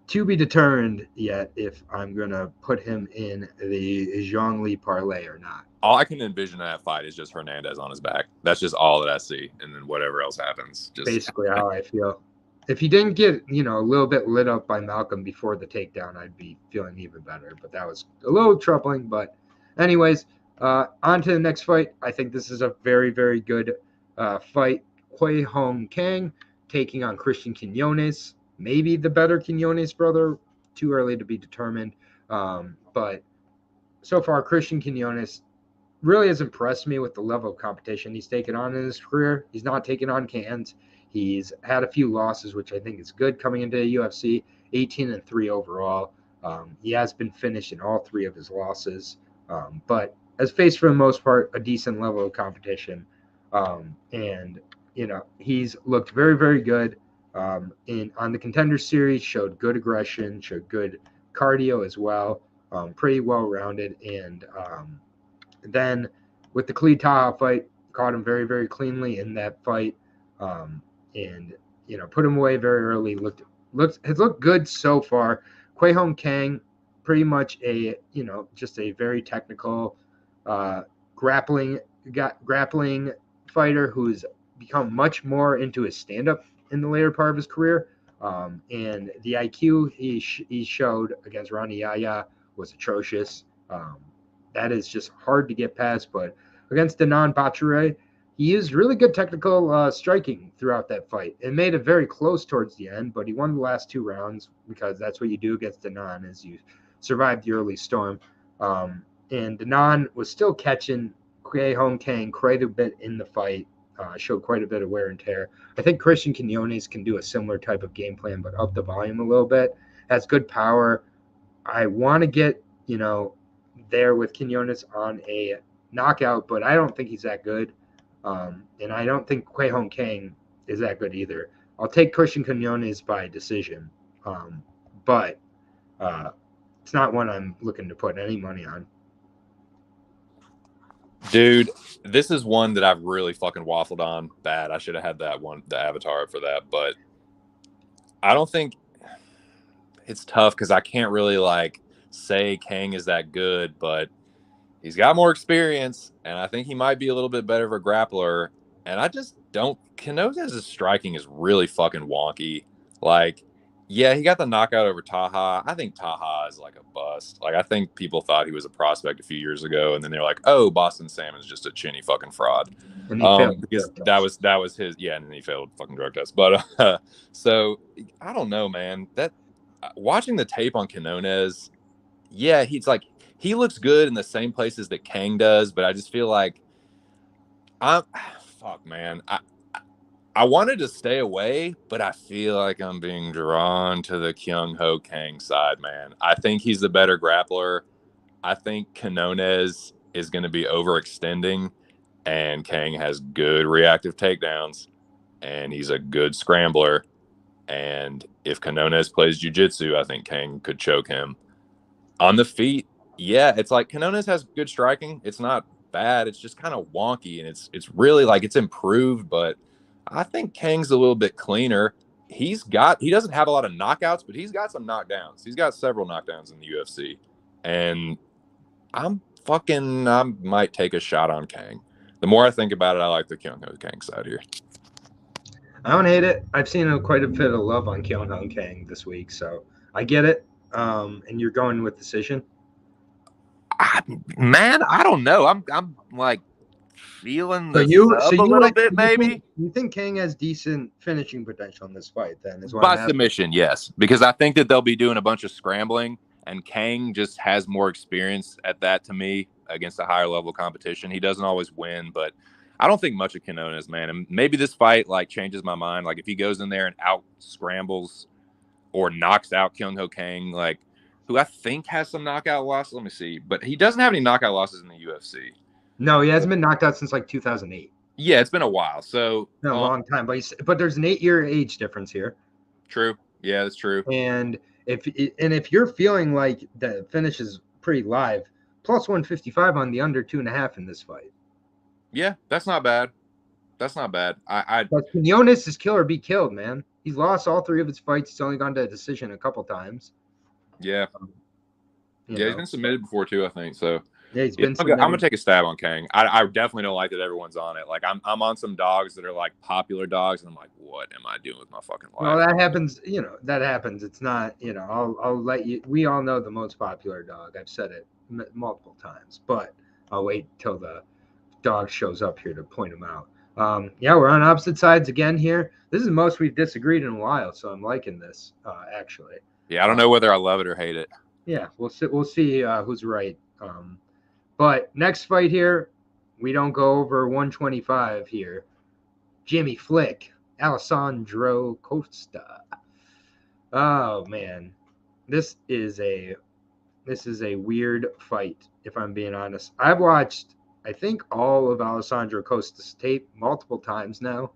to be determined yet if I'm gonna put him in the Zhongli parlay or not. All I can envision in that fight is just Hernandez on his back. That's just all that I see, and then whatever else happens. Just basically how I feel. If he didn't get, a little bit lit up by Malcolm before the takedown, I'd be feeling even better. But that was a little troubling. But anyways, on to the next fight. I think this is a very, very good fight. Kwei Hong Kang taking on Christian Quinones. Maybe the better Quinones brother. Too early to be determined. But so far, Christian Quinones really has impressed me with the level of competition he's taken on in his career. He's not taken on cans. He's had a few losses, which I think is good coming into the UFC, 18-3 overall. He has been finished in all 3 of his losses, but has faced, for the most part, a decent level of competition. And, he's looked very, very good on the Contender Series, showed good aggression, showed good cardio as well, pretty well-rounded. And then with the Khalid Taha fight, caught him very, very cleanly in that fight. And put him away very early. Has looked good so far. Kwei Hong Kang, pretty much just a very technical grappling fighter who's become much more into his stand-up in the later part of his career. And the IQ he showed against Ronnie Yaya was atrocious. That is just hard to get past. But against Danan Bachere, he used really good technical striking throughout that fight. It made it very close towards the end, but he won the last 2 rounds because that's what you do against Danan, is you survive the early storm. And Danan was still catching Kwei Hong Kang quite a bit in the fight, showed quite a bit of wear and tear. I think Christian Quinones can do a similar type of game plan, but up the volume a little bit. Has good power. I want to get, there with Quinones on a knockout, but I don't think he's that good. And I don't think Kwei Hong Kang is that good either. I'll take Christian Quinones by decision, but it's not one I'm looking to put any money on. Dude, this is one that I've really fucking waffled on bad. I should have had that one, the avatar for that, but I don't think it's tough because I can't really say Kang is that good, but he's got more experience, and I think he might be a little bit better of a grappler. And I just don't. Quinones' striking is really fucking wonky. Yeah, he got the knockout over Taha. I think Taha is like a bust. I think people thought he was a prospect a few years ago, and then they're like, "Oh, Boston Salmon's just a chinny fucking fraud." And he failed because that was his. Yeah, and then he failed fucking drug test. But so I don't know, man. That watching the tape on Quinones, yeah, he looks good in the same places that Kang does, but I just feel like fuck, man. I wanted to stay away, but I feel like I'm being drawn to the Kyung Ho Kang side, man. I think he's the better grappler. I think Quinones is going to be overextending, and Kang has good reactive takedowns, and he's a good scrambler. And if Quinones plays jiu-jitsu, I think Kang could choke him. On the feet, yeah, it's like Quinones has good striking. It's not bad. It's just kind of wonky, and it's really it's improved, but I think Kang's a little bit cleaner. He doesn't have a lot of knockouts, but he's got some knockdowns. He's got several knockdowns in the UFC. And I might take a shot on Kang. The more I think about it, I like the Kyung Ho Kang side here. I don't hate it. I've seen quite a bit of love on Kyung Ho Kang this week, so I get it. And you're going with decision? Man, I don't know. I'm feeling So the sub a little bit, maybe. You think Kang has decent finishing potential in this fight? Then is what By I'm asking. submission, yes, because I think that they'll be doing a bunch of scrambling, and Kang just has more experience at that to me against a higher level competition. He doesn't always win, but I don't think much of Cannonier, man. And maybe this fight like changes my mind. Like if he goes in there and out scrambles or knocks out Kyung Ho Kang, like who I think has some knockout losses. Let me see, but he doesn't have any knockout losses in the UFC. No, he hasn't been knocked out since like 2008. Yeah, it's been a while. So a long time, but there's an 8-year age difference here. True. Yeah, that's true. And if you're feeling like the finish is pretty live, plus 155 on the under 2.5 in this fight. Yeah, that's not bad. That's not bad. But Quinones is kill or be killed, man. He's lost all 3 of his fights. He's only gone to a decision a couple times. Yeah. He's been submitted before too, I think. So yeah, I'm gonna take a stab on Kang. I definitely don't like that everyone's on it. Like I'm on some dogs that are like popular dogs, and I'm like, what am I doing with my fucking life? Well, that happens. That happens. It's not. I'll let you. We all know the most popular dog. I've said it multiple times, but I'll wait till the dog shows up here to point him out. Yeah, we're on opposite sides again here. This is the most we've disagreed in a while, so I'm liking this actually. Yeah, I don't know whether I love it or hate it. Yeah, we'll see. We'll see who's right. But next fight here, we don't go over 125 here. Jimmy Flick, Alessandro Costa. Oh man, this is a weird fight. If I'm being honest, I've watched I think all of Alessandro Costa's tape multiple times now.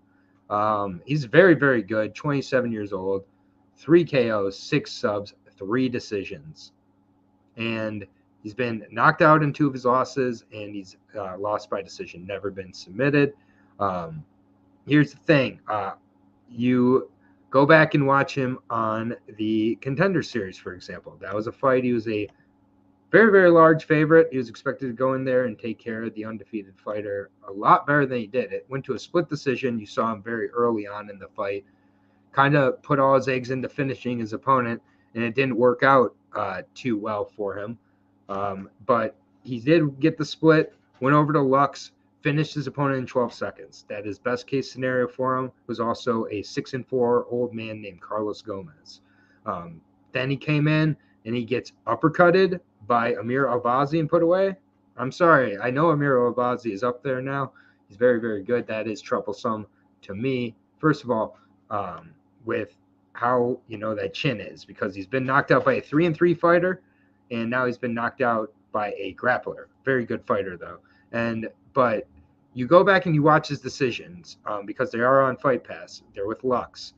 He's very, very good. 27 years old, 3 KOs, 6 subs, 3 decisions, and he's been knocked out in 2 of his losses, and he's lost by decision, never been submitted. Here's the thing. You go back and watch him on the Contender Series, for example. That was a fight. He was a very, very large favorite. He was expected to go in there and take care of the undefeated fighter a lot better than he did. It went to a split decision. You saw him very early on in the fight. Kind of put all his eggs into finishing his opponent, and it didn't work out too well for him. But he did get the split, went over to Lux, finished his opponent in 12 seconds. That is best case scenario for him. Was also a 6-4 old man named Carlos Gomez. Then he came in and he gets uppercutted by Amir Albazi and put away. I'm sorry. I know Amir Albazi is up there now. He's very, very good. That is troublesome to me. First of all, with how that chin is, because he's been knocked out by a 3-3 fighter, and now he's been knocked out by a grappler. Very good fighter though. But you go back and you watch his decisions because they are on Fight Pass. They're with Lux.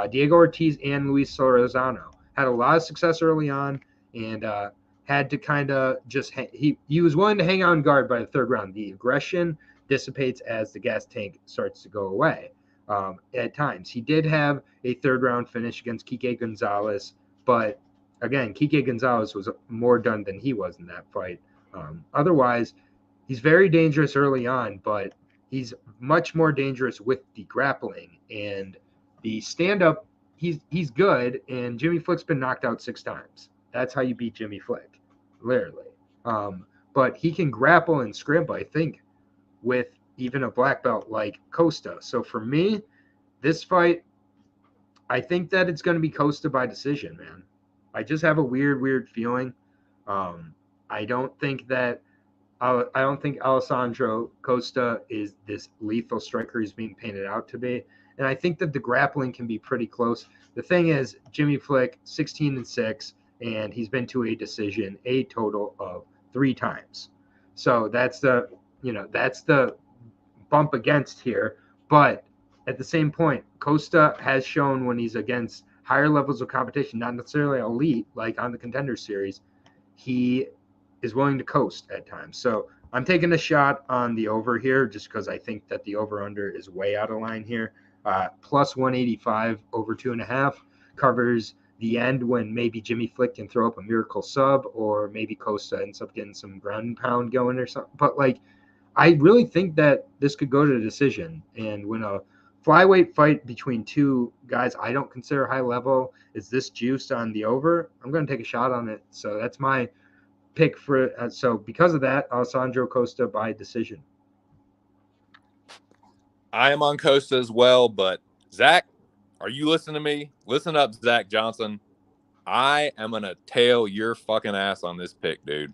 Diego Ortiz and Luis Sorozano had a lot of success early on, and had to kind of just he was willing to hang on guard by the 3rd round. The aggression dissipates as the gas tank starts to go away. At times, he did have a 3rd round finish against Kike Gonzalez, but again, Kike Gonzalez was more done than he was in that fight. Otherwise, he's very dangerous early on, but he's much more dangerous with the grappling and the stand-up. He's good, and Jimmy Flick's been knocked out 6 times. That's how you beat Jimmy Flick, literally. But he can grapple and scrimp, I think, with even a black belt like Costa. So for me, this fight, I think that it's going to be Costa by decision, man. I just have a weird feeling. I don't think Alessandro Costa is this lethal striker he's being painted out to be. And I think that the grappling can be pretty close. The thing is, Jimmy Flick, 16-6, and he's been to a decision a total of 3 times. So that's the bump against here. But at the same point, Costa has shown when he's against higher levels of competition, not necessarily elite, like on the Contender Series, he is willing to coast at times. So I'm taking a shot on the over here just because I think that the over-under is way out of line here. Plus 185 over 2.5 covers the end when maybe Jimmy Flick can throw up a miracle sub, or maybe Costa ends up getting some ground and pound going or something. But I really think that this could go to a decision. And when a flyweight fight between 2 guys I don't consider high level is this juiced on the over, I'm going to take a shot on it. So that's my pick for so because of that, Alessandro Costa by decision. I am on Costa as well, but Zach, are you listening to me? Listen up, Zach Johnson. I am going to tail your fucking ass on this pick, dude,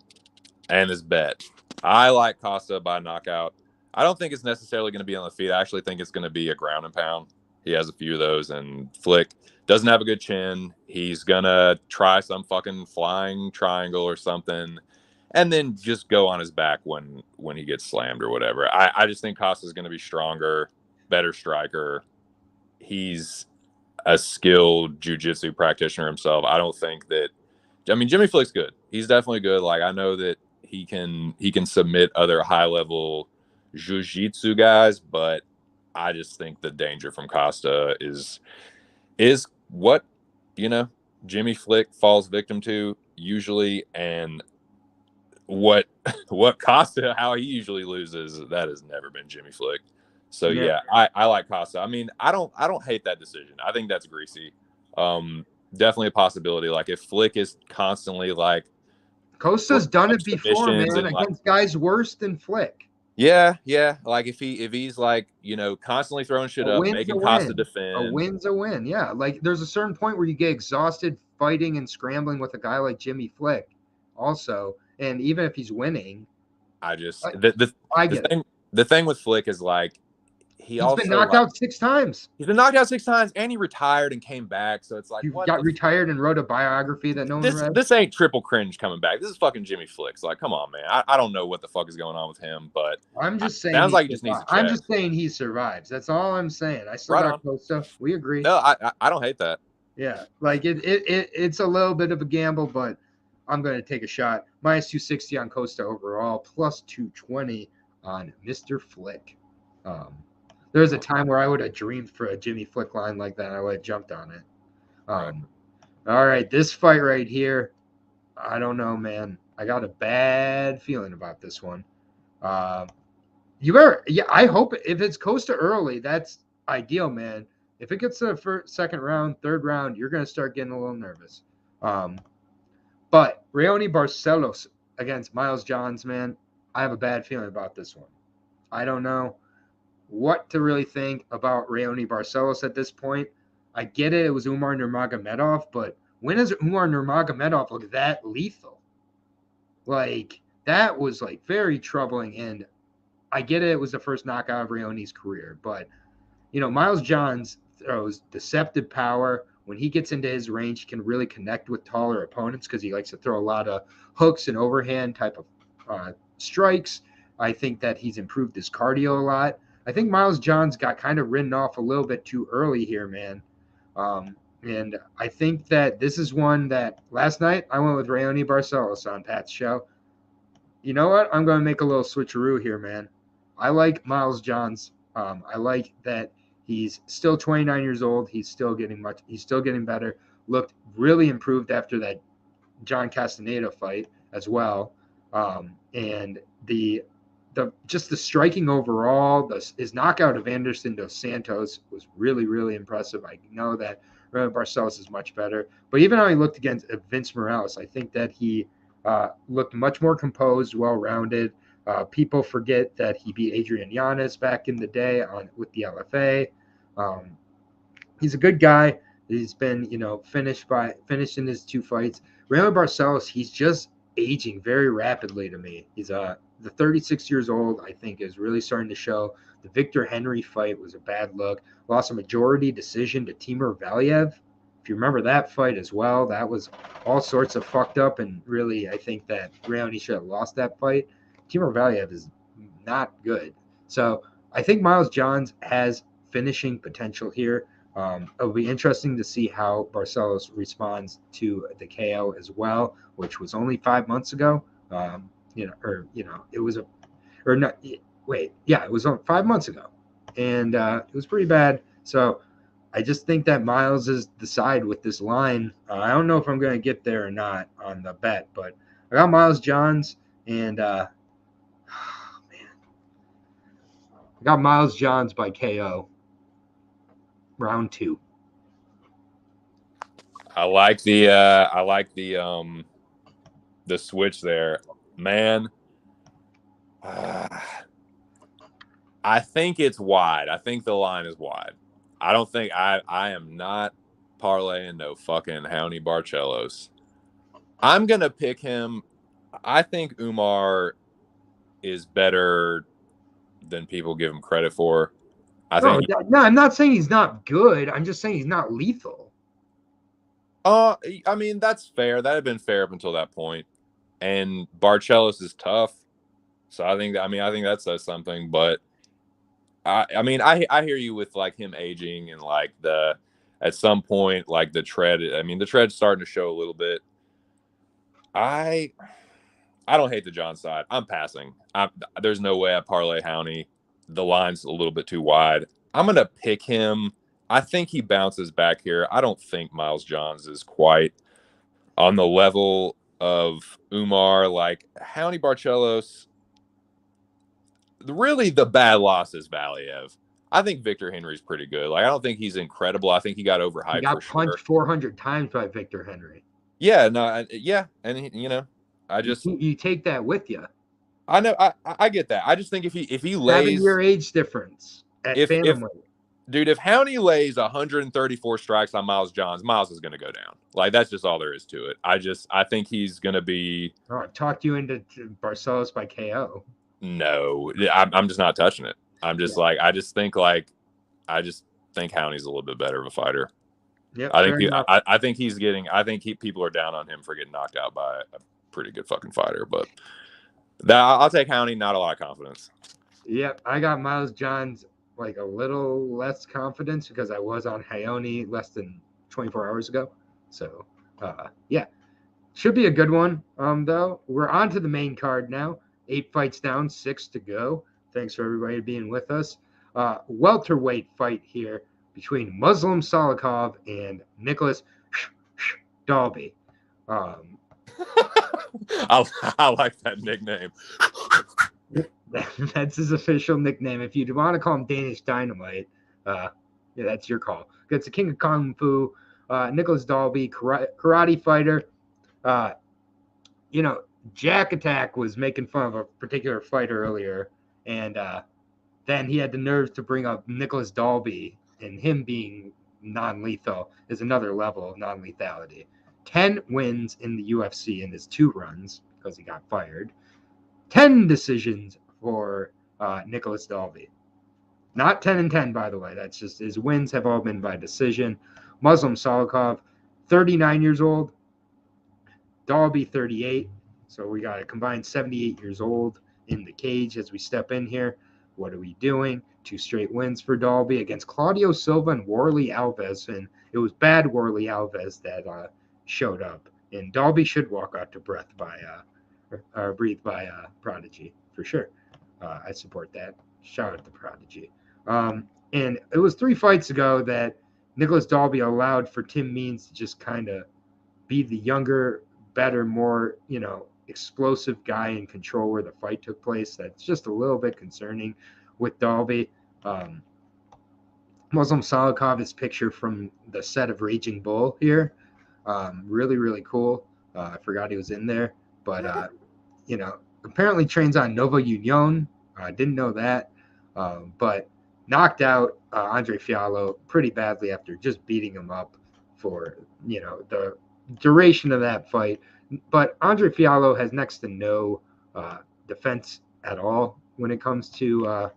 and this bet. I like Costa by knockout. I don't think it's necessarily going to be on the feet. I actually think it's going to be a ground and pound. He has a few of those, and Flick doesn't have a good chin. He's going to try some fucking flying triangle or something, and then just go on his back when he gets slammed or whatever. I just think Costa's going to be stronger, better striker. He's a skilled jiu-jitsu practitioner himself. I don't think that – I mean, Jimmy Flick's good. He's definitely good. Like, I know that he can submit other high-level jiu-jitsu guys, but I just think the danger from Costa is what, Jimmy Flick falls victim to usually, and what Costa, how he usually loses, that has never been Jimmy Flick. So yeah, I like Costa. I mean, I don't hate that decision. I think that's greasy. Definitely a possibility. Like if Flick is constantly like Costa's done it before, man, against like, guys worse than Flick. Yeah. Like if he's like, constantly throwing shit up, making Costa defend. A win's a win. Yeah. Like there's a certain point where you get exhausted fighting and scrambling with a guy like Jimmy Flick also. And even if he's winning, the thing with Flick is like he's been knocked out 6 times. He's been knocked out 6 times, and he retired and came back. So it's like you got retired and wrote a biography that no one read. This ain't triple cringe coming back. This is fucking Jimmy Flick. It's like, come on, man. I don't know what the fuck is going on with him, but I'm just saying. Sounds like he just needs to check. I'm just saying he survives. That's all I'm saying. I still got Costa. We agree. No, I don't hate that. Yeah, like it's a little bit of a gamble, but I'm going to take a shot. Minus 260 on Costa overall, plus 220 on Mr. Flick. There was a time where I would have dreamed for a Jimmy Flick line like that. I would have jumped on it. All right, this fight right here, I don't know, man. I got a bad feeling about this one. I hope if it's Costa early, that's ideal, man. If it gets to the first, second round, third round, you're going to start getting a little nervous. But Raoni Barcelos against Miles Johns, man, I have a bad feeling about this one. I don't know what to really think about Raoni Barcelos at this point. I get it. It was Umar Nurmagomedov, but when has Umar Nurmagomedov looked that lethal? Like, that was, like, very troubling. And I get it. It was the first knockout of Raoni's career. But, Miles Johns throws deceptive power. When he gets into his range, he can really connect with taller opponents because he likes to throw a lot of hooks and overhand type of strikes. I think that he's improved his cardio a lot. I think Miles Johns got kind of ridden off a little bit too early here, man. And I think that this is one that last night I went with Raoni Barcelos on Pat's show. You know what? I'm going to make a little switcheroo here, man. I like Miles Johns. I like that he's still 29 years old. He's still getting better. Looked really improved after that John Castaneda fight as well. And the striking overall, his knockout of Anderson dos Santos was really, really impressive. I know that Barcelos is much better. But even how he looked against Vince Morales, I think that he looked much more composed, well-rounded. People forget that he beat Adrian Yanez back in the day with the LFA. He's a good guy. He's been, finished in his 2 fights. Raoni Barcelos, he's just aging very rapidly to me. He's the 36 years old, I think, is really starting to show. The Victor Henry fight was a bad look. Lost a majority decision to Timur Valiev. If you remember that fight as well, that was all sorts of fucked up, and really, I think that Raoni should have lost that fight. Timur Valiev is not good. So I think Miles Johns has finishing potential here. It'll be interesting to see how Barcelos responds to the KO as well, which was only 5 months ago. It was it was 5 months ago, and it was pretty bad. So I just think that Miles is the side with this line. I don't know if I'm going to get there or not on the bet, but I got Miles Johns, and I got Miles Johns by KO, round 2. I like the switch there, man. I think it's wide. I think the line is wide. I don't think I am not parlaying no fucking Howney Barcelos. I'm gonna pick him. I think Umar is better than people give him credit for. No, I'm not saying he's not good. I'm just saying he's not lethal. I mean, that's fair. That had been fair up until that point. And Barcelos is tough. So I think that says something. But I mean, I hear you with like him aging and like at some point, like the tread. I mean, the tread's starting to show a little bit. I don't hate the John side. I'm passing. There's no way I parlay Howney. The line's a little bit too wide. I'm going to pick him. I think he bounces back here. I don't think Miles Johns is quite on the level of Umar. Like Howney Barcelos, really the bad loss is Valiev. I think Victor Henry's pretty good. Like I don't think he's incredible. I think he got overhyped. He got punched 400 times by Victor Henry. Yeah, no, yeah, and you take that with you. I know, I get that. I just think if he lays 7-year age difference at bantamweight. Dude, if Howney lays 134 strikes on Miles Johns, Miles is going to go down. Like that's just all there is to it. I think he's going to be. Oh, talked you into Barcelos by KO. No, I'm just not touching it. I'm just I just think Howney's a little bit better of a fighter. Yeah, I think people are down on him for getting knocked out by a pretty good fucking fighter, but I'll take Howney. Not a lot of confidence. Yep, I got Miles Johns like a little less confidence because I was on Howney less than 24 hours ago. So, yeah, should be a good one. Though we're on to the main card now. 8 fights down, 6 to go. Thanks for everybody being with us. Welterweight fight here between Muslim Salikov and Nicholas Dalby. I like that nickname. That's his official nickname. If you want to call him Danish Dynamite, yeah, that's your call. It's the King of Kung Fu. Nicholas Dalby, karate fighter. Jack Attack was making fun of a particular fight earlier, and then he had the nerves to bring up Nicholas Dalby, and him being non-lethal is another level of non-lethality. 10 wins in the UFC in his 2 runs because he got fired. 10 decisions for Nicholas Dalby. Not 10-10, by the way. That's just his wins have all been by decision. Muslim Salikov, 39 years old. Dalby, 38. So we got a combined 78 years old in the cage as we step in here. What are we doing? 2 straight wins for Dalby against Claudio Silva and Warley Alves. And it was bad Warley Alves that showed up. And Dalby should walk out to breathe by Prodigy for sure. I support that. Shout out to Prodigy. And it was 3 fights ago that Nicholas Dalby allowed for Tim Means to just kind of be the younger, better, more, explosive guy in control where the fight took place. That's just a little bit concerning with Dalby. Muslim Salikov is pictured from the set of Raging Bull here. Really, really cool. I forgot he was in there. But, apparently trains on Nova Union. I didn't know that. But knocked out Andre Fiallo pretty badly after just beating him up for, the duration of that fight. But Andre Fiallo has next to no defense at all when it comes to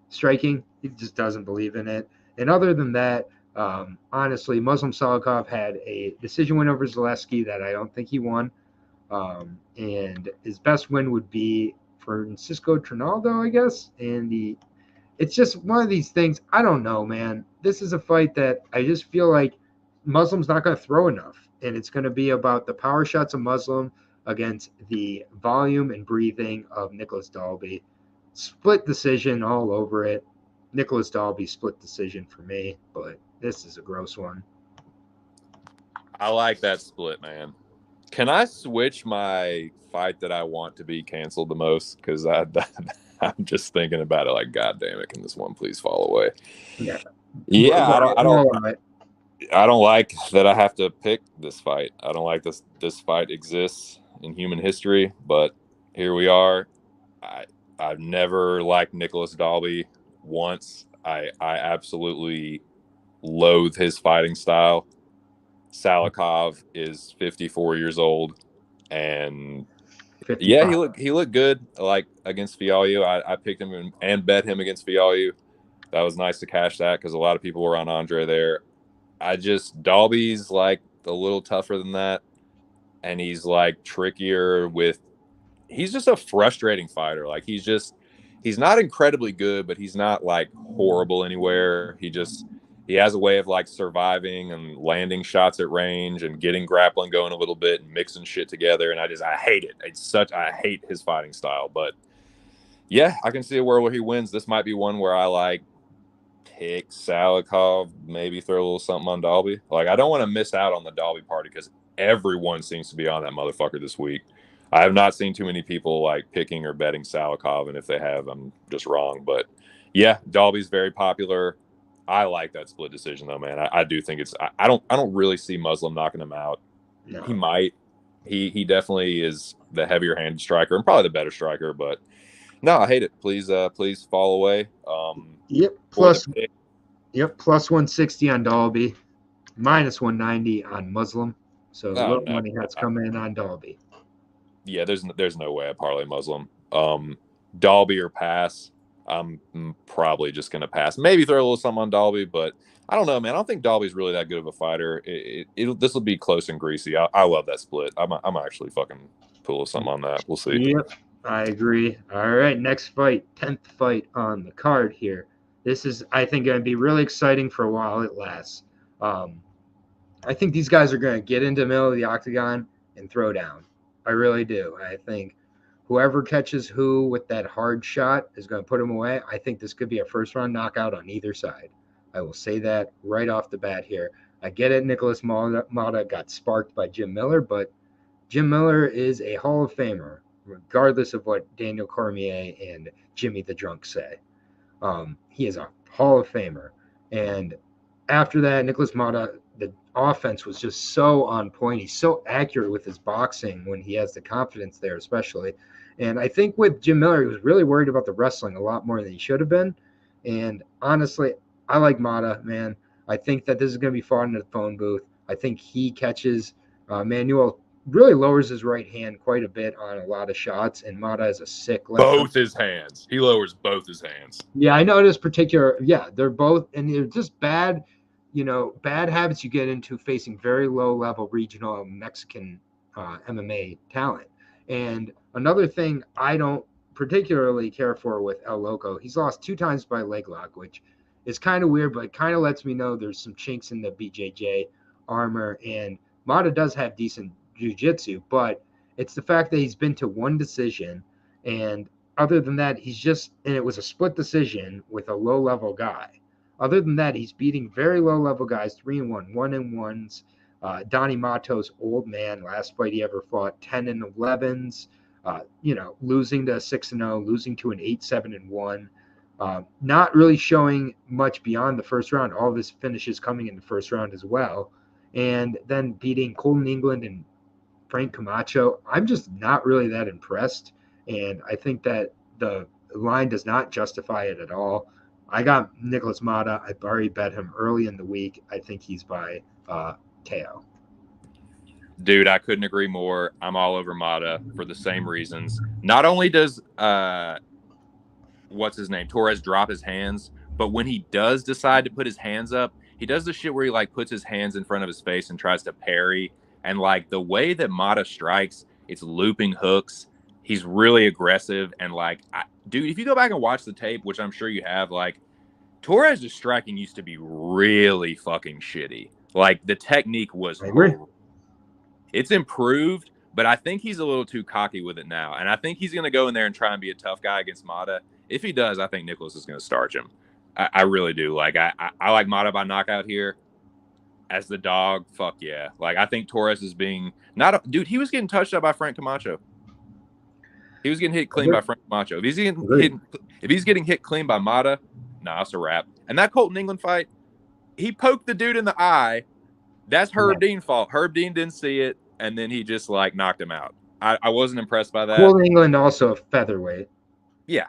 striking. He just doesn't believe in it. And other than that, honestly, Muslim Salikov had a decision win over Zaleski that I don't think he won. And his best win would be Francisco Trinaldo, I guess. And it's just one of these things. I don't know, man. This is a fight that I just feel like Muslim's not going to throw enough. And it's going to be about the power shots of Muslim against the volume and breathing of Nicholas Dalby. Split decision all over it. Nicholas Dalby split decision for me, but this is a gross one. I like that split, man. Can I switch my fight that I want to be canceled the most? Because I'm just thinking about it like, God damn it, can this one please fall away? Yeah. I don't like that I have to pick this fight. I don't like this fight exists in human history, but here we are. I've never liked Nicholas Dalby. once. I absolutely loathe his fighting style. Salikov is 54 years old, and 55. yeah, he looked good like against Fialho. I picked him and bet him against Fialho. That was nice to cash that because a lot of people were on Andre there. Dalby's like a little tougher than that, and he's like trickier with. He's just a frustrating fighter. Like he's not incredibly good, but he's not like horrible anywhere. He has a way of like surviving and landing shots at range and getting grappling going a little bit and mixing shit together. And I hate it. I hate his fighting style. But yeah, I can see a world where he wins. This might be one where I like pick Salikov, maybe throw a little something on Dalby. Like I don't want to miss out on the Dalby party because everyone seems to be on that motherfucker this week. I have not seen too many people like picking or betting Salikov, and if they have, I'm just wrong. But yeah, Dalby's very popular. I like that split decision though, man. I do think I don't really see Muslim knocking him out. No. He might. He definitely is the heavier handed striker and probably the better striker, but no, I hate it. Please fall away. Plus 160 on Dalby, minus 190 on Muslim. So a little money has come in on Dalby. Yeah, there's no way I parlay Muslim. Dalby or pass. I'm probably just gonna pass. Maybe throw a little something on Dalby, but I don't know, man. I don't think Dalby's really that good of a fighter. This will be close and greasy. I love that split. I'm actually fucking pull something on that. We'll see. Yep, I agree. All right, next fight, 10th fight on the card here. This is, I think, going to be really exciting for a while it lasts. I think these guys are going to get into the middle of the octagon and throw down. I really do. I think whoever catches who with that hard shot is going to put him away. I think this could be a first-round knockout on either side. I will say that right off the bat here. I get it, Nicholas Mata got sparked by Jim Miller, but Jim Miller is a Hall of Famer, regardless of what Daniel Cormier and Jimmy the Drunk say. He is a Hall of Famer. And after that, Nicholas Mata, the offense was just so on point. He's so accurate with his boxing when he has the confidence there, especially. And I think with Jim Miller, he was really worried about the wrestling a lot more than he should have been. And honestly, I like Mata, man. I think that this is going to be fought in the phone booth. I think he catches Manuel really lowers his right hand quite a bit on a lot of shots, and Mata is a sick left. Both his hands. He lowers both his hands. Yeah, I noticed particular. Yeah, they're both, and they're just bad, bad habits you get into facing very low-level regional Mexican MMA talent. And another thing I don't particularly care for with El Loco, he's lost 2 times by leg lock, which is kind of weird, but it kind of lets me know there's some chinks in the BJJ armor, and Mata does have decent jiu-jitsu, but it's the fact that he's been to 1 decision, and other than that, and it was a split decision with a low-level guy. Other than that, he's beating very low-level guys, 3-1, 1-1s. Donnie Matos, old man, last fight he ever fought, 10-11s, losing to 6-0, losing to an 8-7-1. Not really showing much beyond the first round. All of his finishes coming in the first round as well. And then beating Colton England and Frank Camacho. I'm just not really that impressed. And I think that the line does not justify it at all. I got Nicholas Mata. I've already bet him early in the week. I think he's by KO. Dude, I couldn't agree more. I'm all over Mata for the same reasons. Not only does what's his name, Torres, drop his hands, but when he does decide to put his hands up, he does the shit where he like puts his hands in front of his face and tries to parry. And like the way that Mata strikes, it's looping hooks. He's really aggressive. And like, dude, if you go back and watch the tape, which I'm sure you have, like Torres' striking used to be really fucking shitty. Like the technique was, it's improved, but I think he's a little too cocky with it now. And I think he's going to go in there and try and be a tough guy against Mata. If he does, I think Nicholas is going to starch him. I really do. Like I like Mata by knockout here. As the dog, fuck yeah. Like I think Torres is being dude. He was getting touched up by Frank Camacho. He was getting hit clean by Frank Camacho. If he's getting hit clean by Mata, nah, it's a wrap. And that Colton England fight, he poked the dude in the eye. That's Herb Dean's fault. Herb Dean didn't see it, and then he just like knocked him out. I wasn't impressed by that. Colton England also a featherweight. Yeah.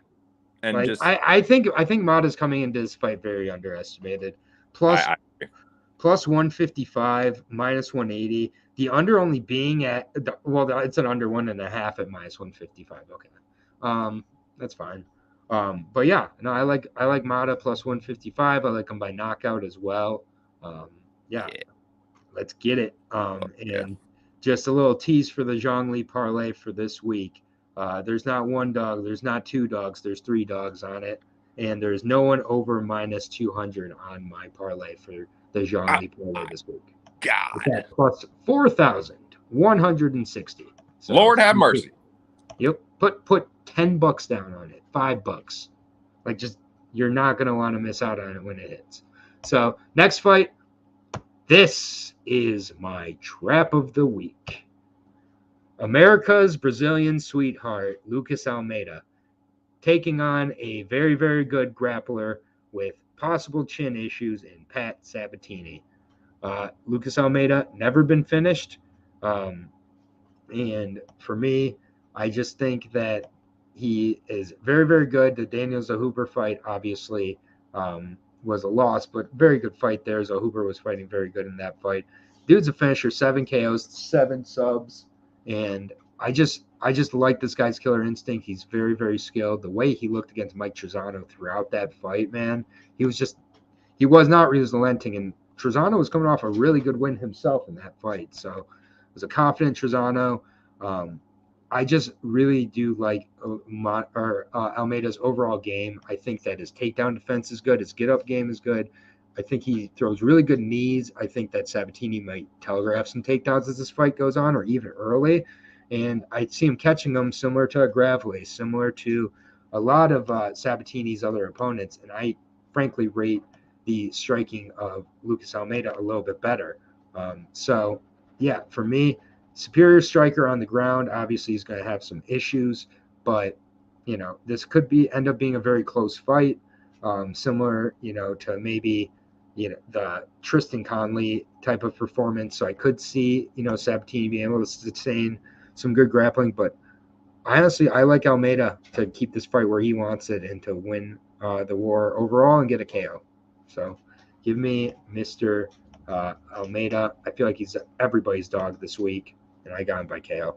And Like just I think Mata's coming into this fight very underestimated. Plus I plus 155, minus 180. The under only being at it's an under 1.5 at minus 155. Okay, that's fine. But yeah, no, I like Mata plus 155. I like him by knockout as well. Yeah, let's get it. And just a little tease for the Zhongli parlay for this week. There's not one dog, there's not two dogs, there's three dogs on it, and there's no one over minus 200 on my parlay for the Zhongli parlay this week. God, it's at plus 4,160. So, Lord have mercy. Yep, put $10 down on it, $5. Like, just you're not gonna want to miss out on it when it hits. So next fight. This is my trap of the week. America's Brazilian sweetheart, Lucas Almeida, taking on a very, very good grappler with possible chin issues in Pat Sabatini. Lucas Almeida, never been finished. And for me, I just think that he is very, very good. The Daniel Zahuber fight, obviously, was a loss, but very good fight there. Zahuber was fighting very good in that fight. Dude's a finisher, 7 KOs, 7 subs, and I just like this guy's killer instinct. He's very, very skilled. The way he looked against Mike Trizano throughout that fight, man, he was not relenting, and Trizano was coming off a really good win himself in that fight. So it was a confident Trizano. I just really do like Almeida's overall game. I think that his takedown defense is good. His get-up game is good. I think he throws really good knees. I think that Sabatini might telegraph some takedowns as this fight goes on or even early. And I see him catching them similar to Gravely, similar to a lot of Sabatini's other opponents. And I frankly rate the striking of Lucas Almeida a little bit better. So, yeah, for me, superior striker on the ground. Obviously, he's going to have some issues, but this could end up being a very close fight, similar to maybe the Tristan Conley type of performance. So I could see Sabatini being able to sustain some good grappling, but honestly, I like Almeida to keep this fight where he wants it and to win the war overall and get a KO. So give me Mr. Almeida. I feel like he's everybody's dog this week. And I got him by KO.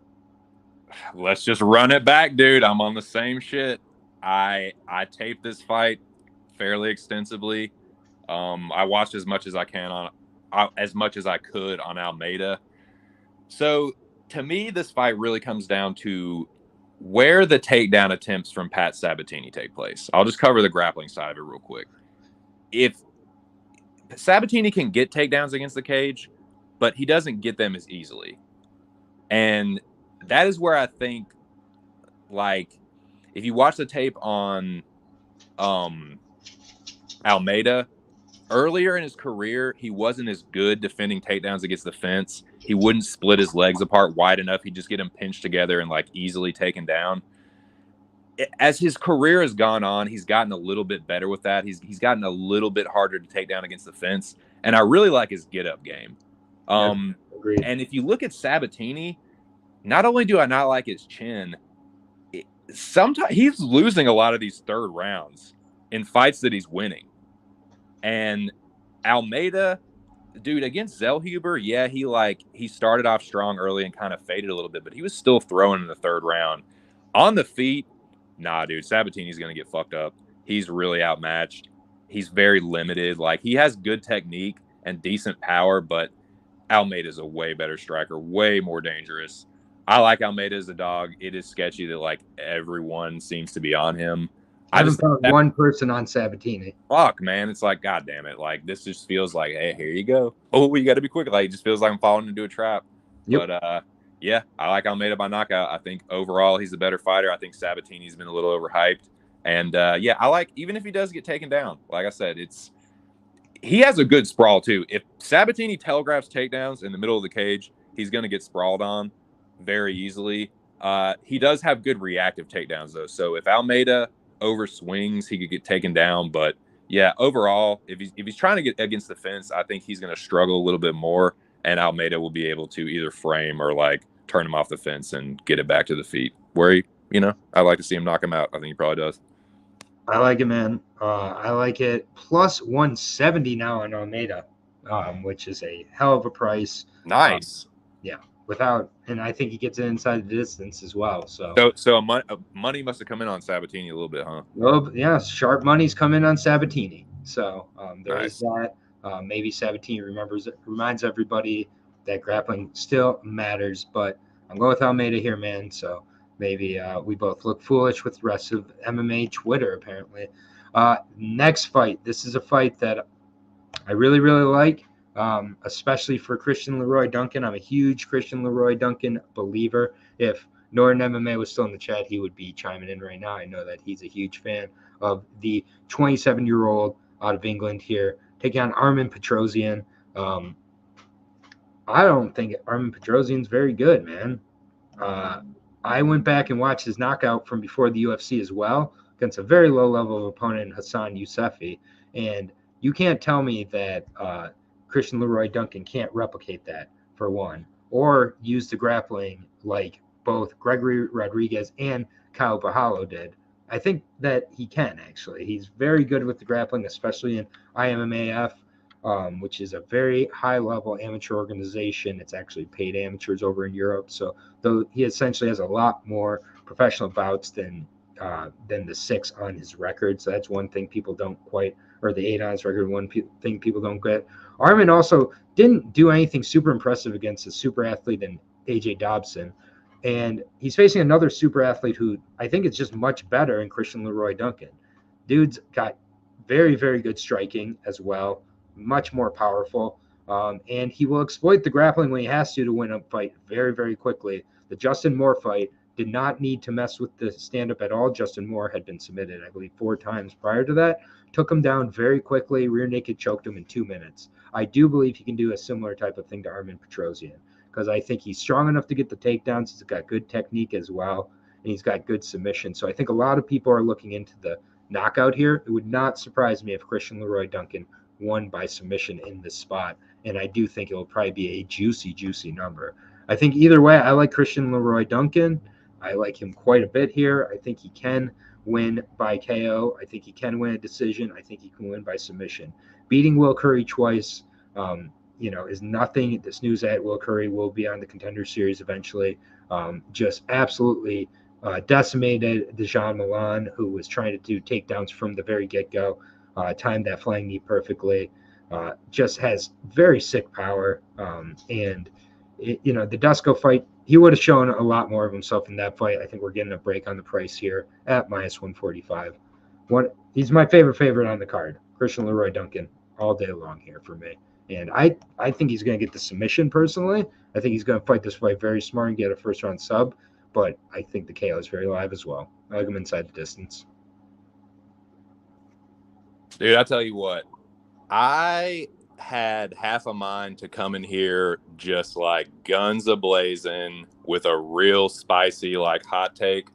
Let's just run it back, dude. I'm on the same shit. I taped this fight fairly extensively. I watched as much as I could on Almeida. So to me, this fight really comes down to where the takedown attempts from Pat Sabatini take place. I'll just cover the grappling side of it real quick. If Sabatini can get takedowns against the cage, but he doesn't get them as easily. And that is where I think, like, if you watch the tape on Almeida, earlier in his career, he wasn't as good defending takedowns against the fence. He wouldn't split his legs apart wide enough. He'd just get them pinched together and, like, easily taken down. As his career has gone on, he's gotten a little bit better with that. He's gotten a little bit harder to take down against the fence. And I really like his get-up game. Agreed. And if you look at Sabatini, not only do I not like his chin, sometimes he's losing a lot of these third rounds in fights that he's winning. And Almeida, dude, against Zellhuber, yeah, he started off strong early and kind of faded a little bit, but he was still throwing in the third round. On the feet, nah, dude, Sabatini's going to get fucked up. He's really outmatched. He's very limited. Like, he has good technique and decent power, but Almeida's a way better striker, way more dangerous. I like Almeida as a dog. It is sketchy that, like, everyone seems to be on him. I haven't found one person on Sabatini. Fuck, man. It's like, God damn it. Like, this just feels like, hey, here you go. Oh, you got to be quick. Like, it just feels like I'm falling into a trap. Yep. But, yeah, I like Almeida by knockout. I think overall he's a better fighter. I think Sabatini's been a little overhyped. And, yeah, I like, even if he does get taken down, like I said, he has a good sprawl, too. If Sabatini telegraphs takedowns in the middle of the cage, he's going to get sprawled on very easily. He does have good reactive takedowns, though. So if Almeida over swings, he could get taken down. But, yeah, overall, if he's trying to get against the fence, I think he's going to struggle a little bit more. And Almeida will be able to either frame or, like, turn him off the fence and get it back to the feet. Where I'd like to see him knock him out. I think he probably does. I like it, man. I like it. Plus 170 now on Almeida, which is a hell of a price. Nice. Yeah, and I think he gets it inside the distance as well. So Money must have come in on Sabatini a little bit, huh? well, yeah, sharp money's coming on Sabatini. So there is Nice. that. Maybe Sabatini reminds everybody that grappling still matters, but I'm going with Almeida here, man. So maybe we both look foolish with the rest of MMA Twitter, apparently. Next fight. This is a fight that I really, really like, especially for Christian Leroy Duncan. I'm a huge Christian Leroy Duncan believer. If Norton MMA was still in the chat, he would be chiming in right now. I know that he's a huge fan of the 27-year-old out of England here, taking on Armen Petrosyan. I don't think Armen Petrosyan's very good, man. I went back and watched his knockout from before the UFC as well against a very low-level opponent, Hassan Yousefi, and you can't tell me that Christian Leroy Duncan can't replicate that, for one, or use the grappling like both Gregory Rodriguez and Kyle Bajalo did. I think that he can, actually. He's very good with the grappling, especially in IMMAF, which is a very high-level amateur organization. It's actually paid amateurs over in Europe. So though he essentially has a lot more professional bouts than the 6 on his record. So that's one thing people don't quite, or the 8 on his record, thing people don't get. Armen also didn't do anything super impressive against a super athlete in AJ Dobson. And he's facing another super athlete who I think is just much better in Christian Leroy Duncan. Dude's got very, very good striking as well, much more powerful. And he will exploit the grappling when he has to win a fight very, very quickly. The Justin Moore fight did not need to mess with the stand-up at all. Justin Moore had been submitted, I believe, 4 times prior to that. Took him down very quickly, rear naked choked him in 2 minutes. I do believe he can do a similar type of thing to Armen Petrosyan because I think he's strong enough to get the takedowns. He's got good technique as well, and he's got good submission. So I think a lot of people are looking into the knockout here. It would not surprise me if Christian Leroy Duncan won by submission in this spot, and I do think it will probably be a juicy, juicy number. I think either way, I like Christian Leroy Duncan. I like him quite a bit here. I think he can win by KO. I think he can win a decision. I think he can win by submission. Beating Will Curry twice, is nothing. This news at Will Curry will be on the Contender Series eventually. Just absolutely decimated Dejan Milan, who was trying to do takedowns from the very get-go. Timed that flying knee perfectly. Just has very sick power. The Dusko fight, he would have shown a lot more of himself in that fight. I think we're getting a break on the price here at minus 145. He's my favorite on the card. Christian Leroy Duncan all day long here for me. And I think he's going to get the submission personally. I think he's going to fight this fight very smart and get a first-round sub. But I think the KO is very live as well. I like him inside the distance. Dude, I tell you what, I had half a mind to come in here just like guns a-blazing with a real spicy like hot take.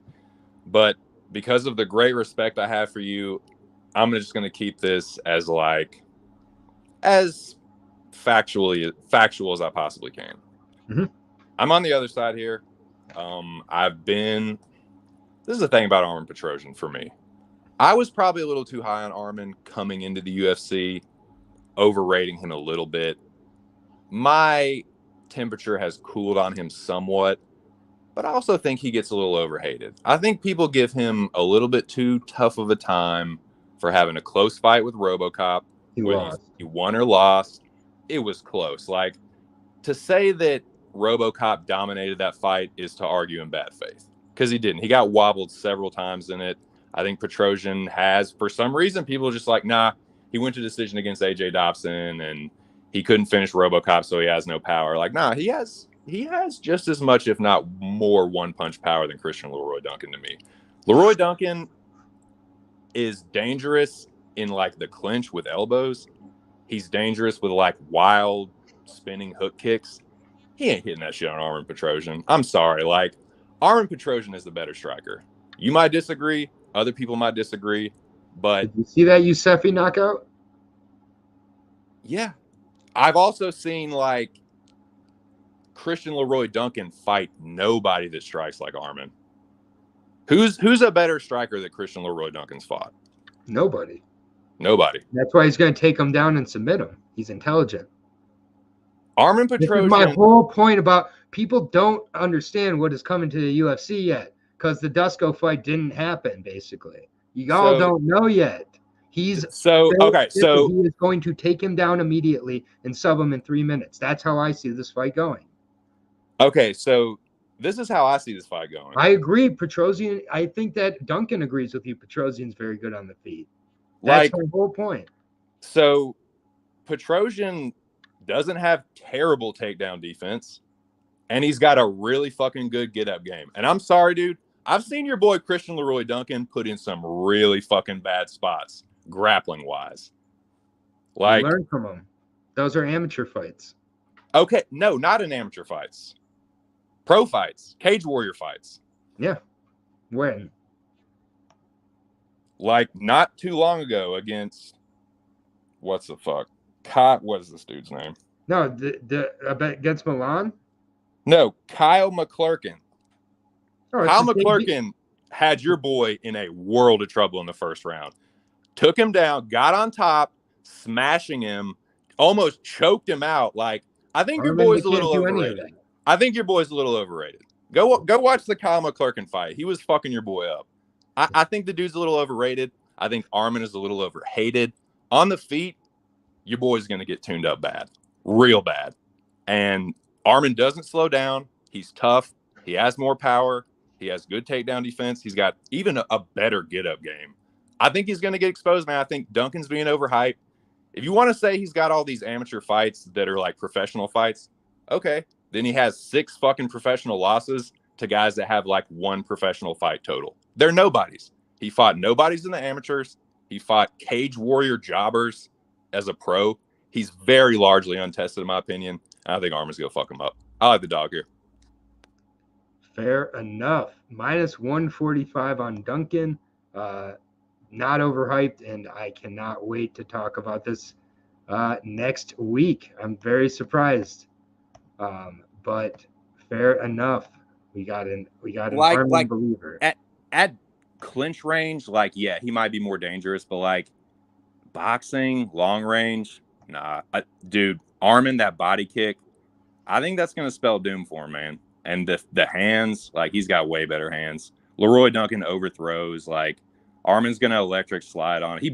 But because of the great respect I have for you, I'm just going to keep this as factual as I possibly can. Mm-hmm. I'm on the other side here. This is the thing about Armen Petrosyan for me. I was probably a little too high on Armen coming into the UFC, overrating him a little bit. My temperature has cooled on him somewhat, but I also think he gets a little overhated. I think people give him a little bit too tough of a time for having a close fight with RoboCop. He won or lost. It was close. Like, to say that RoboCop dominated that fight is to argue in bad faith, because he didn't. He got wobbled several times in it. I think Petrosyan has, for some reason, people are just like, nah, he went to decision against AJ Dobson and he couldn't finish RoboCop, so he has no power. Like, nah, he has just as much, if not more, one-punch power than Christian Leroy Duncan to me. Leroy Duncan is dangerous in, like, the clinch with elbows. He's dangerous with, like, wild spinning hook kicks. He ain't hitting that shit on Armen Petrosyan. I'm sorry. Like, Armen Petrosyan is the better striker. You might disagree. Other people might disagree. But did you see that Yousefi knockout? Yeah. I've also seen, like, Christian Leroy Duncan fight nobody that strikes like Armen. Who's a better striker that Christian Leroy Duncan's fought? Nobody. Nobody. That's why he's going to take him down and submit him. He's intelligent. Armin This is Petrosian. my whole point about people don't understand what is coming to the UFC yet because the Dusko fight didn't happen, basically. You all don't know yet. He's so okay. So he is going to take him down immediately and sub him in 3 minutes. That's how I see this fight going. Okay, so this is how I see this fight going. I agree, Petrosian. I think that Duncan agrees with you. Petrosian's very good on the feet. That's my whole point. So Petrosian doesn't have terrible takedown defense, and he's got a really fucking good get-up game. And I'm sorry, dude. I've seen your boy Christian Leroy Duncan put in some really fucking bad spots, grappling-wise. Like, you learn from him. Those are amateur fights. Okay, no, not in amateur fights. Pro fights, Cage Warrior fights. Yeah. When? Like, not too long ago against, what's the fuck? What is this dude's name? No, against Milan? No, Kyle McClurkin. Oh, Kyle McClurkin had your boy in a world of trouble in the first round. Took him down, got on top, smashing him, almost choked him out. Like, I think your boy's a little overrated. I think your boy's a little overrated. Go watch the Kyle McClurkin fight. He was fucking your boy up. I think the dude's a little overrated. I think Armin is a little overhated. On the feet, your boy's going to get tuned up bad, real bad. And Armin doesn't slow down. He's tough. He has more power. He has good takedown defense. He's got even a better get-up game. I think he's going to get exposed, man. I think Duncan's being overhyped. If you want to say he's got all these amateur fights that are like professional fights, okay. Then he has 6 fucking professional losses to guys that have like 1 professional fight total. They're nobodies. He fought nobodies in the amateurs. He fought Cage Warrior jobbers as a pro. He's very largely untested, in my opinion. I think Armin's going to fuck him up. I like the dog here. Fair enough. Minus 145 on Duncan. Not overhyped, and I cannot wait to talk about this next week. I'm very surprised. But fair enough. We got an Armin believer. At clinch range, like, yeah, he might be more dangerous, but like boxing, long range, nah. Dude, Armin, that body kick, I think that's going to spell doom for him, man. And the hands, like, he's got way better hands. Leroy Duncan overthrows, like, Armin's going to electric slide on. He's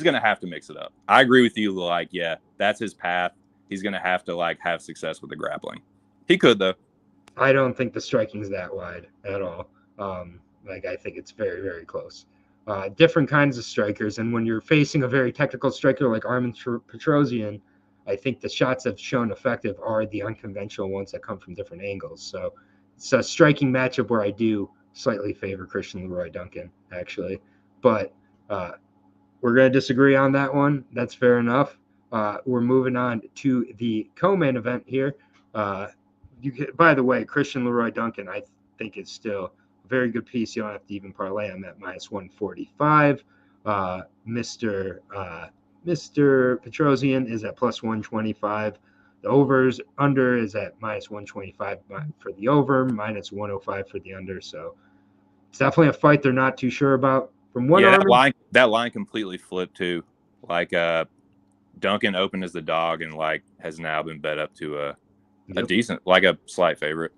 going to have to mix it up. I agree with you, like, yeah, that's his path. He's going to have to, like, have success with the grappling. He could, though. I don't think the striking's that wide at all. I think it's very, very close. Different kinds of strikers, and when you're facing a very technical striker like Armin Petrosian, I think the shots that have shown effective are the unconventional ones that come from different angles. So it's a striking matchup where I do slightly favor Christian Leroy Duncan, actually. But we're going to disagree on that one. That's fair enough. We're moving on to the co-main event here. By the way, Christian Leroy Duncan, I think, is still a very good piece. You don't have to even parlay him at minus 145. Mr. Petrosian is at plus 125. The under is at minus 125 for the over, minus 105 for the under. So it's definitely a fight they're not too sure about. From one that line completely flipped too. Like Duncan opened as the dog and like has now been bet up to a decent, like a slight favorite.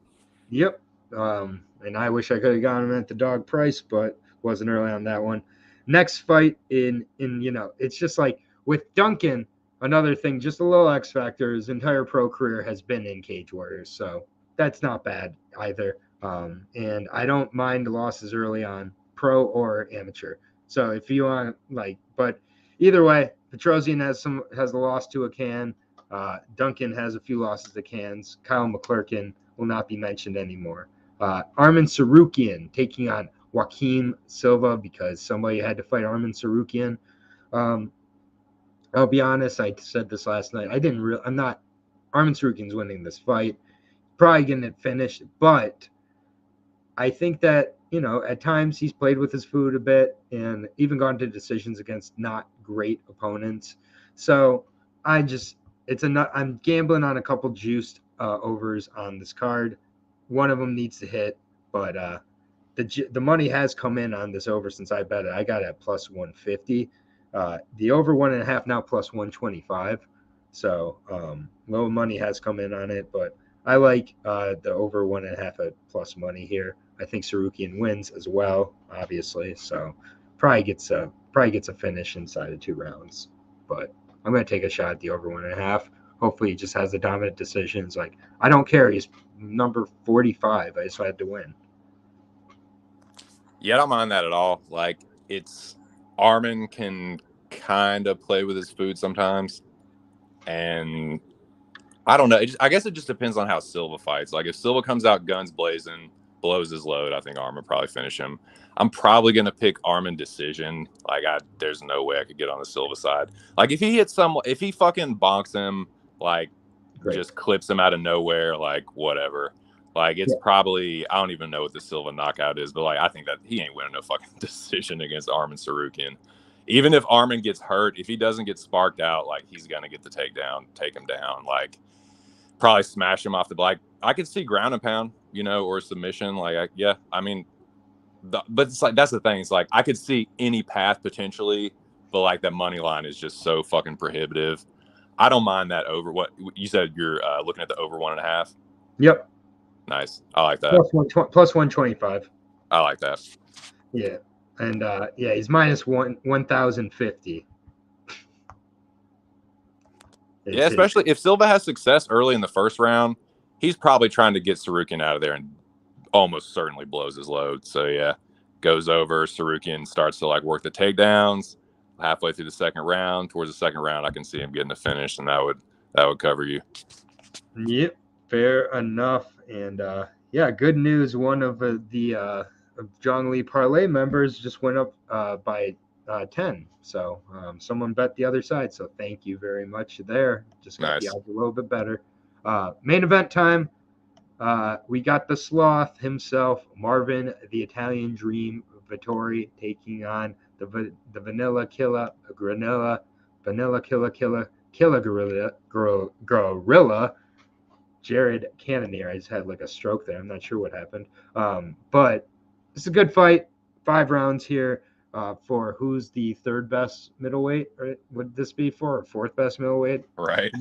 Yep. And I wish I could have gotten him at the dog price, but wasn't early on that one. Next fight in it's just like with Duncan, another thing, just a little X factor. His entire pro career has been in Cage Warriors, so that's not bad either. And I don't mind losses early on, pro or amateur. So if you want but either way, Petrosian has a loss to a can. Duncan has a few losses to cans. Kyle McClurkin will not be mentioned anymore. Armin Sarukian taking on Joaquim Silva because somebody had to fight Armin Sarukian. I'll be honest, I said this last night. Armin Sarukian's winning this fight. Probably getting it finished, but I think that, at times he's played with his food a bit and even gone to decisions against not great opponents. So I'm gambling on a couple juiced overs on this card. One of them needs to hit, but the money has come in on this over since I bet it. I got it at plus 150. The over 1.5 now plus 125. So low money has come in on it, but I like the over 1.5 at plus money here. I think Sarukian wins as well, obviously. So probably gets a finish inside of 2 rounds. But I'm gonna take a shot at the over 1.5. Hopefully, he just has the dominant decisions. Like, I don't care. He's number 45. I just had to win. Yeah, I don't mind that at all. Like, Armin can kind of play with his food sometimes, and I don't know. I guess it just depends on how Silva fights. Like, if Silva comes out guns blazing, blows his load, I think Armin probably finish him. I'm probably gonna pick Armin decision. Like, there's no way I could get on the Silva side. Like, if he fucking bonks him, like, just clips him out of nowhere, like, whatever. Like, it's probably, I don't even know what the Silva knockout is, but like, I think that he ain't winning no fucking decision against Armin Sarukian. Even if Armin gets hurt, if he doesn't get sparked out, like, he's gonna get the takedown, take him down, like, probably smash him off the like. I could see ground and pound, or submission. Like, but it's like, that's the thing. It's like, I could see any path potentially, but like, that money line is just so fucking prohibitive. I don't mind that over. What you said, you're looking at the over 1.5. Yep. Nice. I like that. Plus 125. I like that. Yeah. And he's minus 1,050. Yeah, especially if Silva has success early in the first round, he's probably trying to get Sarukian out of there and almost certainly blows his load. So yeah, goes over. Sarukian starts to like work the takedowns halfway through the second round. Towards the second round, I can see him getting the finish, and that would cover you. Yep, fair enough. And good news. One of the Zhang Li parlay members just went up by 10. So someone bet the other side. So thank you very much there. Just got the odds a little bit better. Main event time. We got the sloth himself, Marvin, the Italian Dream Vettori, taking on the Vanilla Killer Gorilla, Jared Cannonier. I just had like a stroke there. I'm not sure what happened. But it's a good fight. 5 rounds here. For who's the 3rd best middleweight, right? Would this be for, or 4th best middleweight? Right.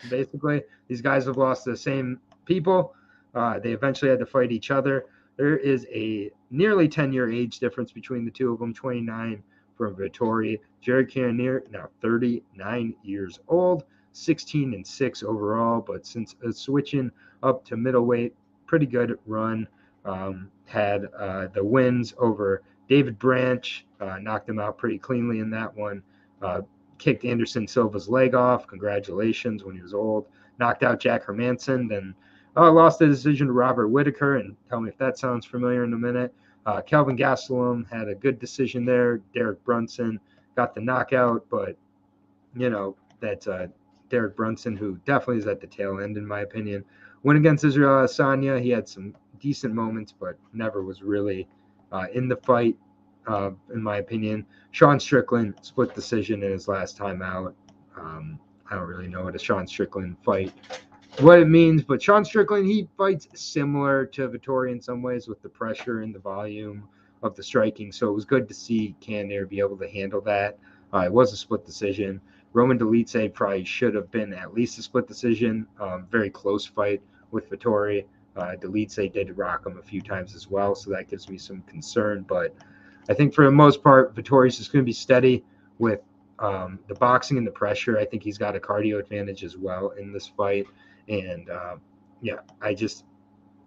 Basically, these guys have lost to the same people. They eventually had to fight each other. There is a nearly 10-year age difference between the two of them. 29 for Vettori. Jared Cannonier, now 39 years old, 16-6 overall. But since switching up to middleweight, pretty good run. Had the wins over David Branch, knocked him out pretty cleanly in that one. Kicked Anderson Silva's leg off. Congratulations, when he was old. Knocked out Jack Hermanson. Then lost the decision to Robert Whitaker. And tell me if that sounds familiar in a minute. Kelvin Gastelum had a good decision there. Derek Brunson got the knockout. But, that's Derek Brunson, who definitely is at the tail end, in my opinion. Went against Israel Adesanya. He had some decent moments, but never was really in the fight, in my opinion. Sean Strickland, split decision in his last time out. I don't really know what a Sean Strickland fight, what it means, but Sean Strickland, he fights similar to Vettori in some ways with the pressure and the volume of the striking. So it was good to see Cannonier be able to handle that. It was a split decision. Roman Dolidze probably should have been at least a split decision. Very close fight with Vettori. Dolidze did rock him a few times as well, so that gives me some concern. But I think for the most part, Vettori's just going to be steady with the boxing and the pressure. I think he's got a cardio advantage as well in this fight. And,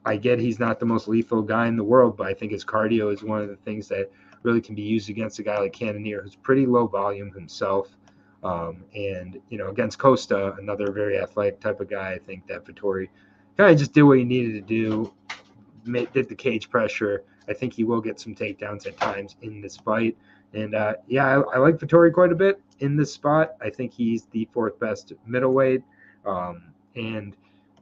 I get he's not the most lethal guy in the world, but I think his cardio is one of the things that really can be used against a guy like Cannonier, who's pretty low volume himself. And, against Costa, another very athletic type of guy, I think that Vettori kind of just did what he needed to do, did the cage pressure. I think he will get some takedowns at times in this fight. And, I like Vettori quite a bit in this spot. I think he's the 4th best middleweight. And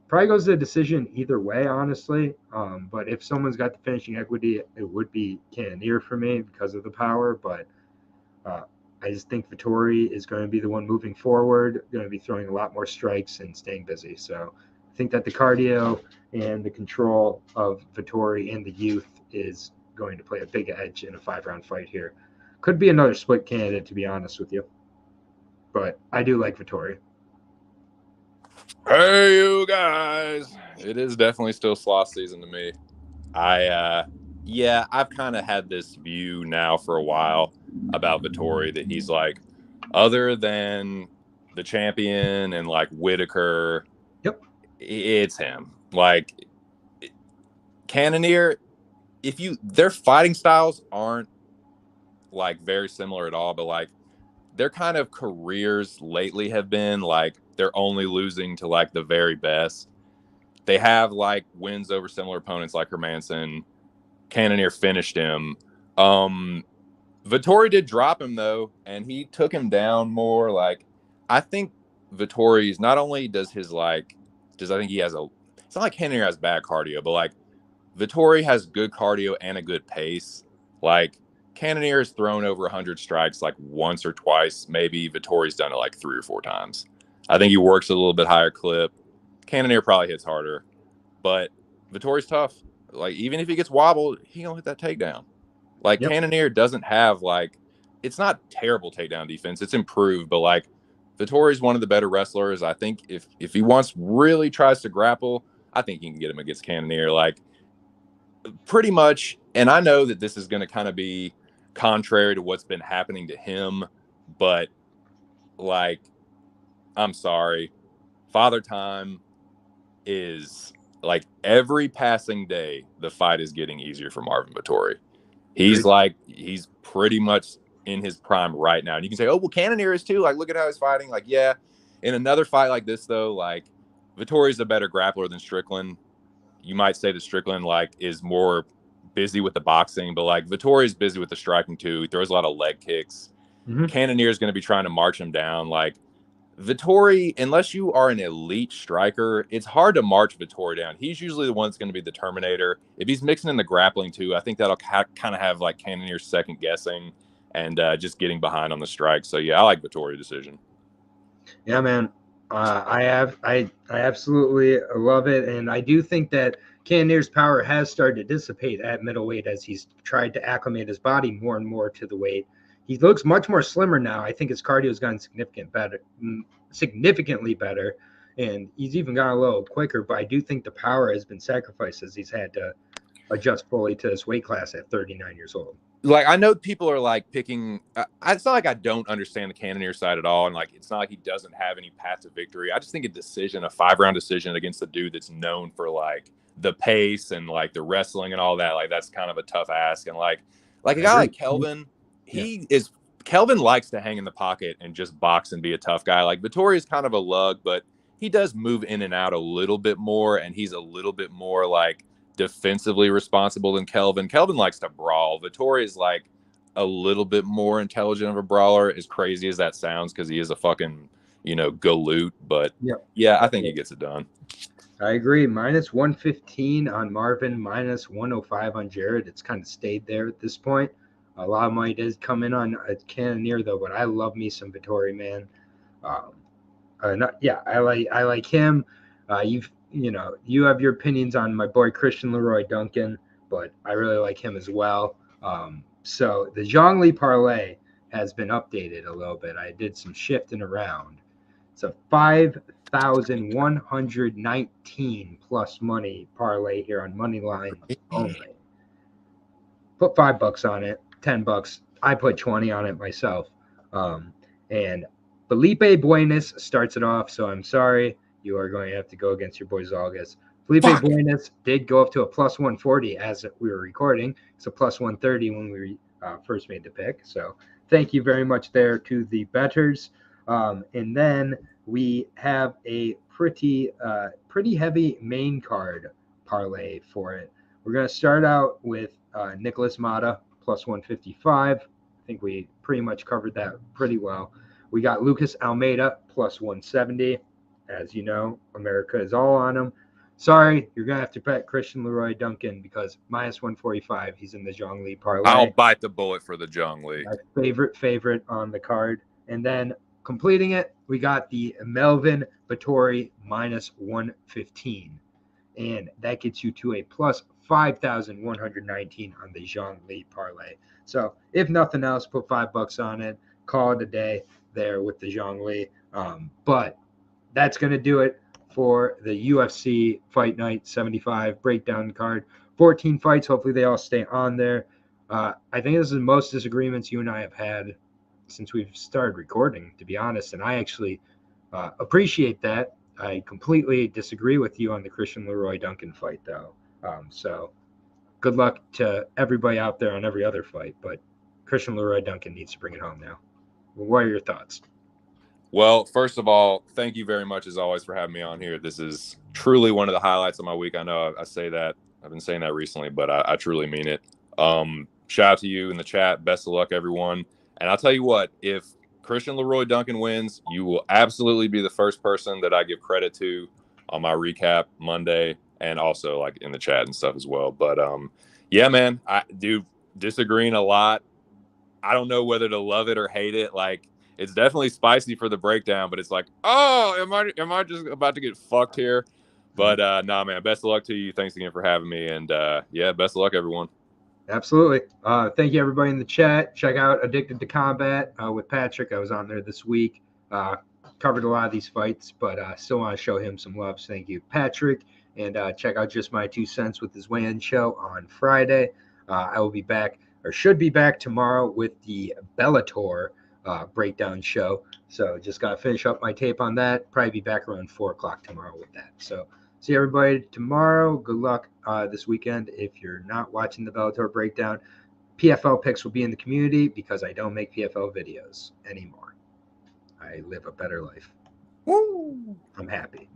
probably goes to a decision either way, honestly. But if someone's got the finishing equity, it would be Cannonier for me because of the power. But I just think Vettori is going to be the one moving forward, going to be throwing a lot more strikes and staying busy. So I think that the cardio and the control of Vettori and the youth is going to play a big edge in a 5-round fight here. Could be another split candidate, to be honest with you. But I do like Vettori. Hey, you guys. It is definitely still sloth season to me. I've kind of had this view now for a while about Vettori that he's like, other than the champion and like Whitaker, Yep, it's him. Like Cannonier, their fighting styles aren't like very similar at all, but like their kind of careers lately have been like they're only losing to like the very best. They have like wins over similar opponents like Hermanson. Cannonier finished him. Vettori did drop him though, and he took him down more. Like I think Vittori's not only does his like does I think he has it's not like Cannonier has bad cardio, but like Vettori has good cardio and a good pace. Like Cannonier has thrown over 100 strikes like once or twice. Maybe Vittori's done it like 3 or 4 times. I think he works a little bit higher clip. Cannonier probably hits harder, but Vittori's tough. Like even if he gets wobbled, he gonna hit that takedown. Like Cannonier doesn't have like it's not terrible takedown defense. It's improved, but like Vittori's one of the better wrestlers. I think if he really tries to grapple, I think he can get him against Cannonier. Like pretty much, and I know that this is going to kind of be contrary to what's been happening to him, but like, I'm sorry, Father Time is like every passing day, the fight is getting easier for Marvin Vettori. He's pretty much in his prime right now. And you can say, oh, well, Cannonier is too. Like, look at how he's fighting. Like, yeah. In another fight like this, though, like Vettori's a better grappler than Strickland. You might say that Strickland like is more busy with the boxing, but like Vettori is busy with the striking too. He throws a lot of leg kicks. Cannonier is going to be trying to march him down. Like Vettori, unless you are an elite striker, it's hard to march Vettori down. He's usually the one that's going to be the Terminator. If he's mixing in the grappling too, I think that'll kind of have like Cannonier second guessing and just getting behind on the strike. So yeah, I like Vettori decision. Yeah, man. I absolutely love it, and I do think that Cannonier's power has started to dissipate at middleweight as he's tried to acclimate his body more and more to the weight. He looks much more slimmer now. I think his cardio has gotten significantly better, and he's even gotten a little quicker. But I do think the power has been sacrificed as he's had to adjust fully to this weight class at 39 years old. Like I know people are like picking. It's not like I don't understand the Cannonier side at all, and like it's not like he doesn't have any path to victory. I just think a 5-round decision against a dude that's known for like the pace and like the wrestling and all that. Like that's kind of a tough ask. And like a guy like Kelvin, Kelvin likes to hang in the pocket and just box and be a tough guy. Like Vettori is kind of a lug, but he does move in and out a little bit more, and he's a little bit more like defensively responsible than Kelvin. Kelvin likes to brawl. Vettori is like a little bit more intelligent of a brawler, as crazy as that sounds, because he is a fucking, galoot. But yeah, I think he gets it done. I agree. Minus 115 on Marvin, minus 105 on Jared. It's kind of stayed there at this point. A lot of money does come in on Cannonier though, but I love me some Vettori, man. I like him. You have your opinions on my boy Christian Leroy Duncan, but I really like him as well. So the Zhongli parlay has been updated a little bit. I did some shifting around. It's a 5,119 plus money parlay here on money line only. Put $5 on it, $10. I put 20 on it myself. And Felipe Buenas starts it off. So I'm sorry. You are going to have to go against your boy Zalgas. Felipe Buenas did go up to a plus 140 as we were recording. It's a plus 130 when we first made the pick. So thank you very much there to the bettors. And then we have a pretty heavy main card parlay for it. We're going to start out with Nicholas Mata, plus 155. I think we pretty much covered that pretty well. We got Lucas Almeida, plus 170. As you know, America is all on him. Sorry, you're going to have to bet Christian Leroy Duncan because minus 145, he's in the Zhongli parlay. I'll bite the bullet for the Zhongli. My favorite on the card. And then completing it, we got the Marvin Vettori minus 115. And that gets you to a plus 5,119 on the Zhang Li parlay. So if nothing else, put $5 on it, call it a day there with the Zhang Li. But that's going to do it for the UFC Fight Night 75 breakdown card. 14 fights. Hopefully they all stay on there. I think this is the most disagreements you and I have had since we've started recording, to be honest. And I actually appreciate that. I completely disagree with you on the Christian Leroy Duncan fight, though. So good luck to everybody out there on every other fight. But Christian Leroy Duncan needs to bring it home now. What are your thoughts? Well, first of all, thank you very much as always for having me on here. This is truly one of the highlights of my week. I know I say that. I've been saying that recently, but I truly mean it. Shout out to you in the chat. Best of luck, everyone. And I'll tell you what, if Christian Leroy Duncan wins, you will absolutely be the first person that I give credit to on my recap Monday and also like in the chat and stuff as well. But yeah, man, I do disagreeing a lot. I don't know whether to love it or hate it. Like, it's definitely spicy for the breakdown, but it's like, oh, am I just about to get fucked here? But nah, man, best of luck to you. Thanks again for having me. And yeah, best of luck, everyone. Absolutely. Thank you, everybody in the chat. Check out Addicted to Combat with Patrick. I was on there this week. Covered a lot of these fights, but still want to show him some love. So thank you, Patrick. And check out Just My 2 Cents with his weigh-in show on Friday. I will be back, or should be back tomorrow with the Bellator breakdown show. So just got to finish up my tape on that. Probably be back around 4 o'clock tomorrow with that. So see everybody tomorrow. Good luck this weekend. If you're not watching the Bellator breakdown, PFL picks will be in the community because I don't make PFL videos anymore. I live a better life. Woo! I'm happy.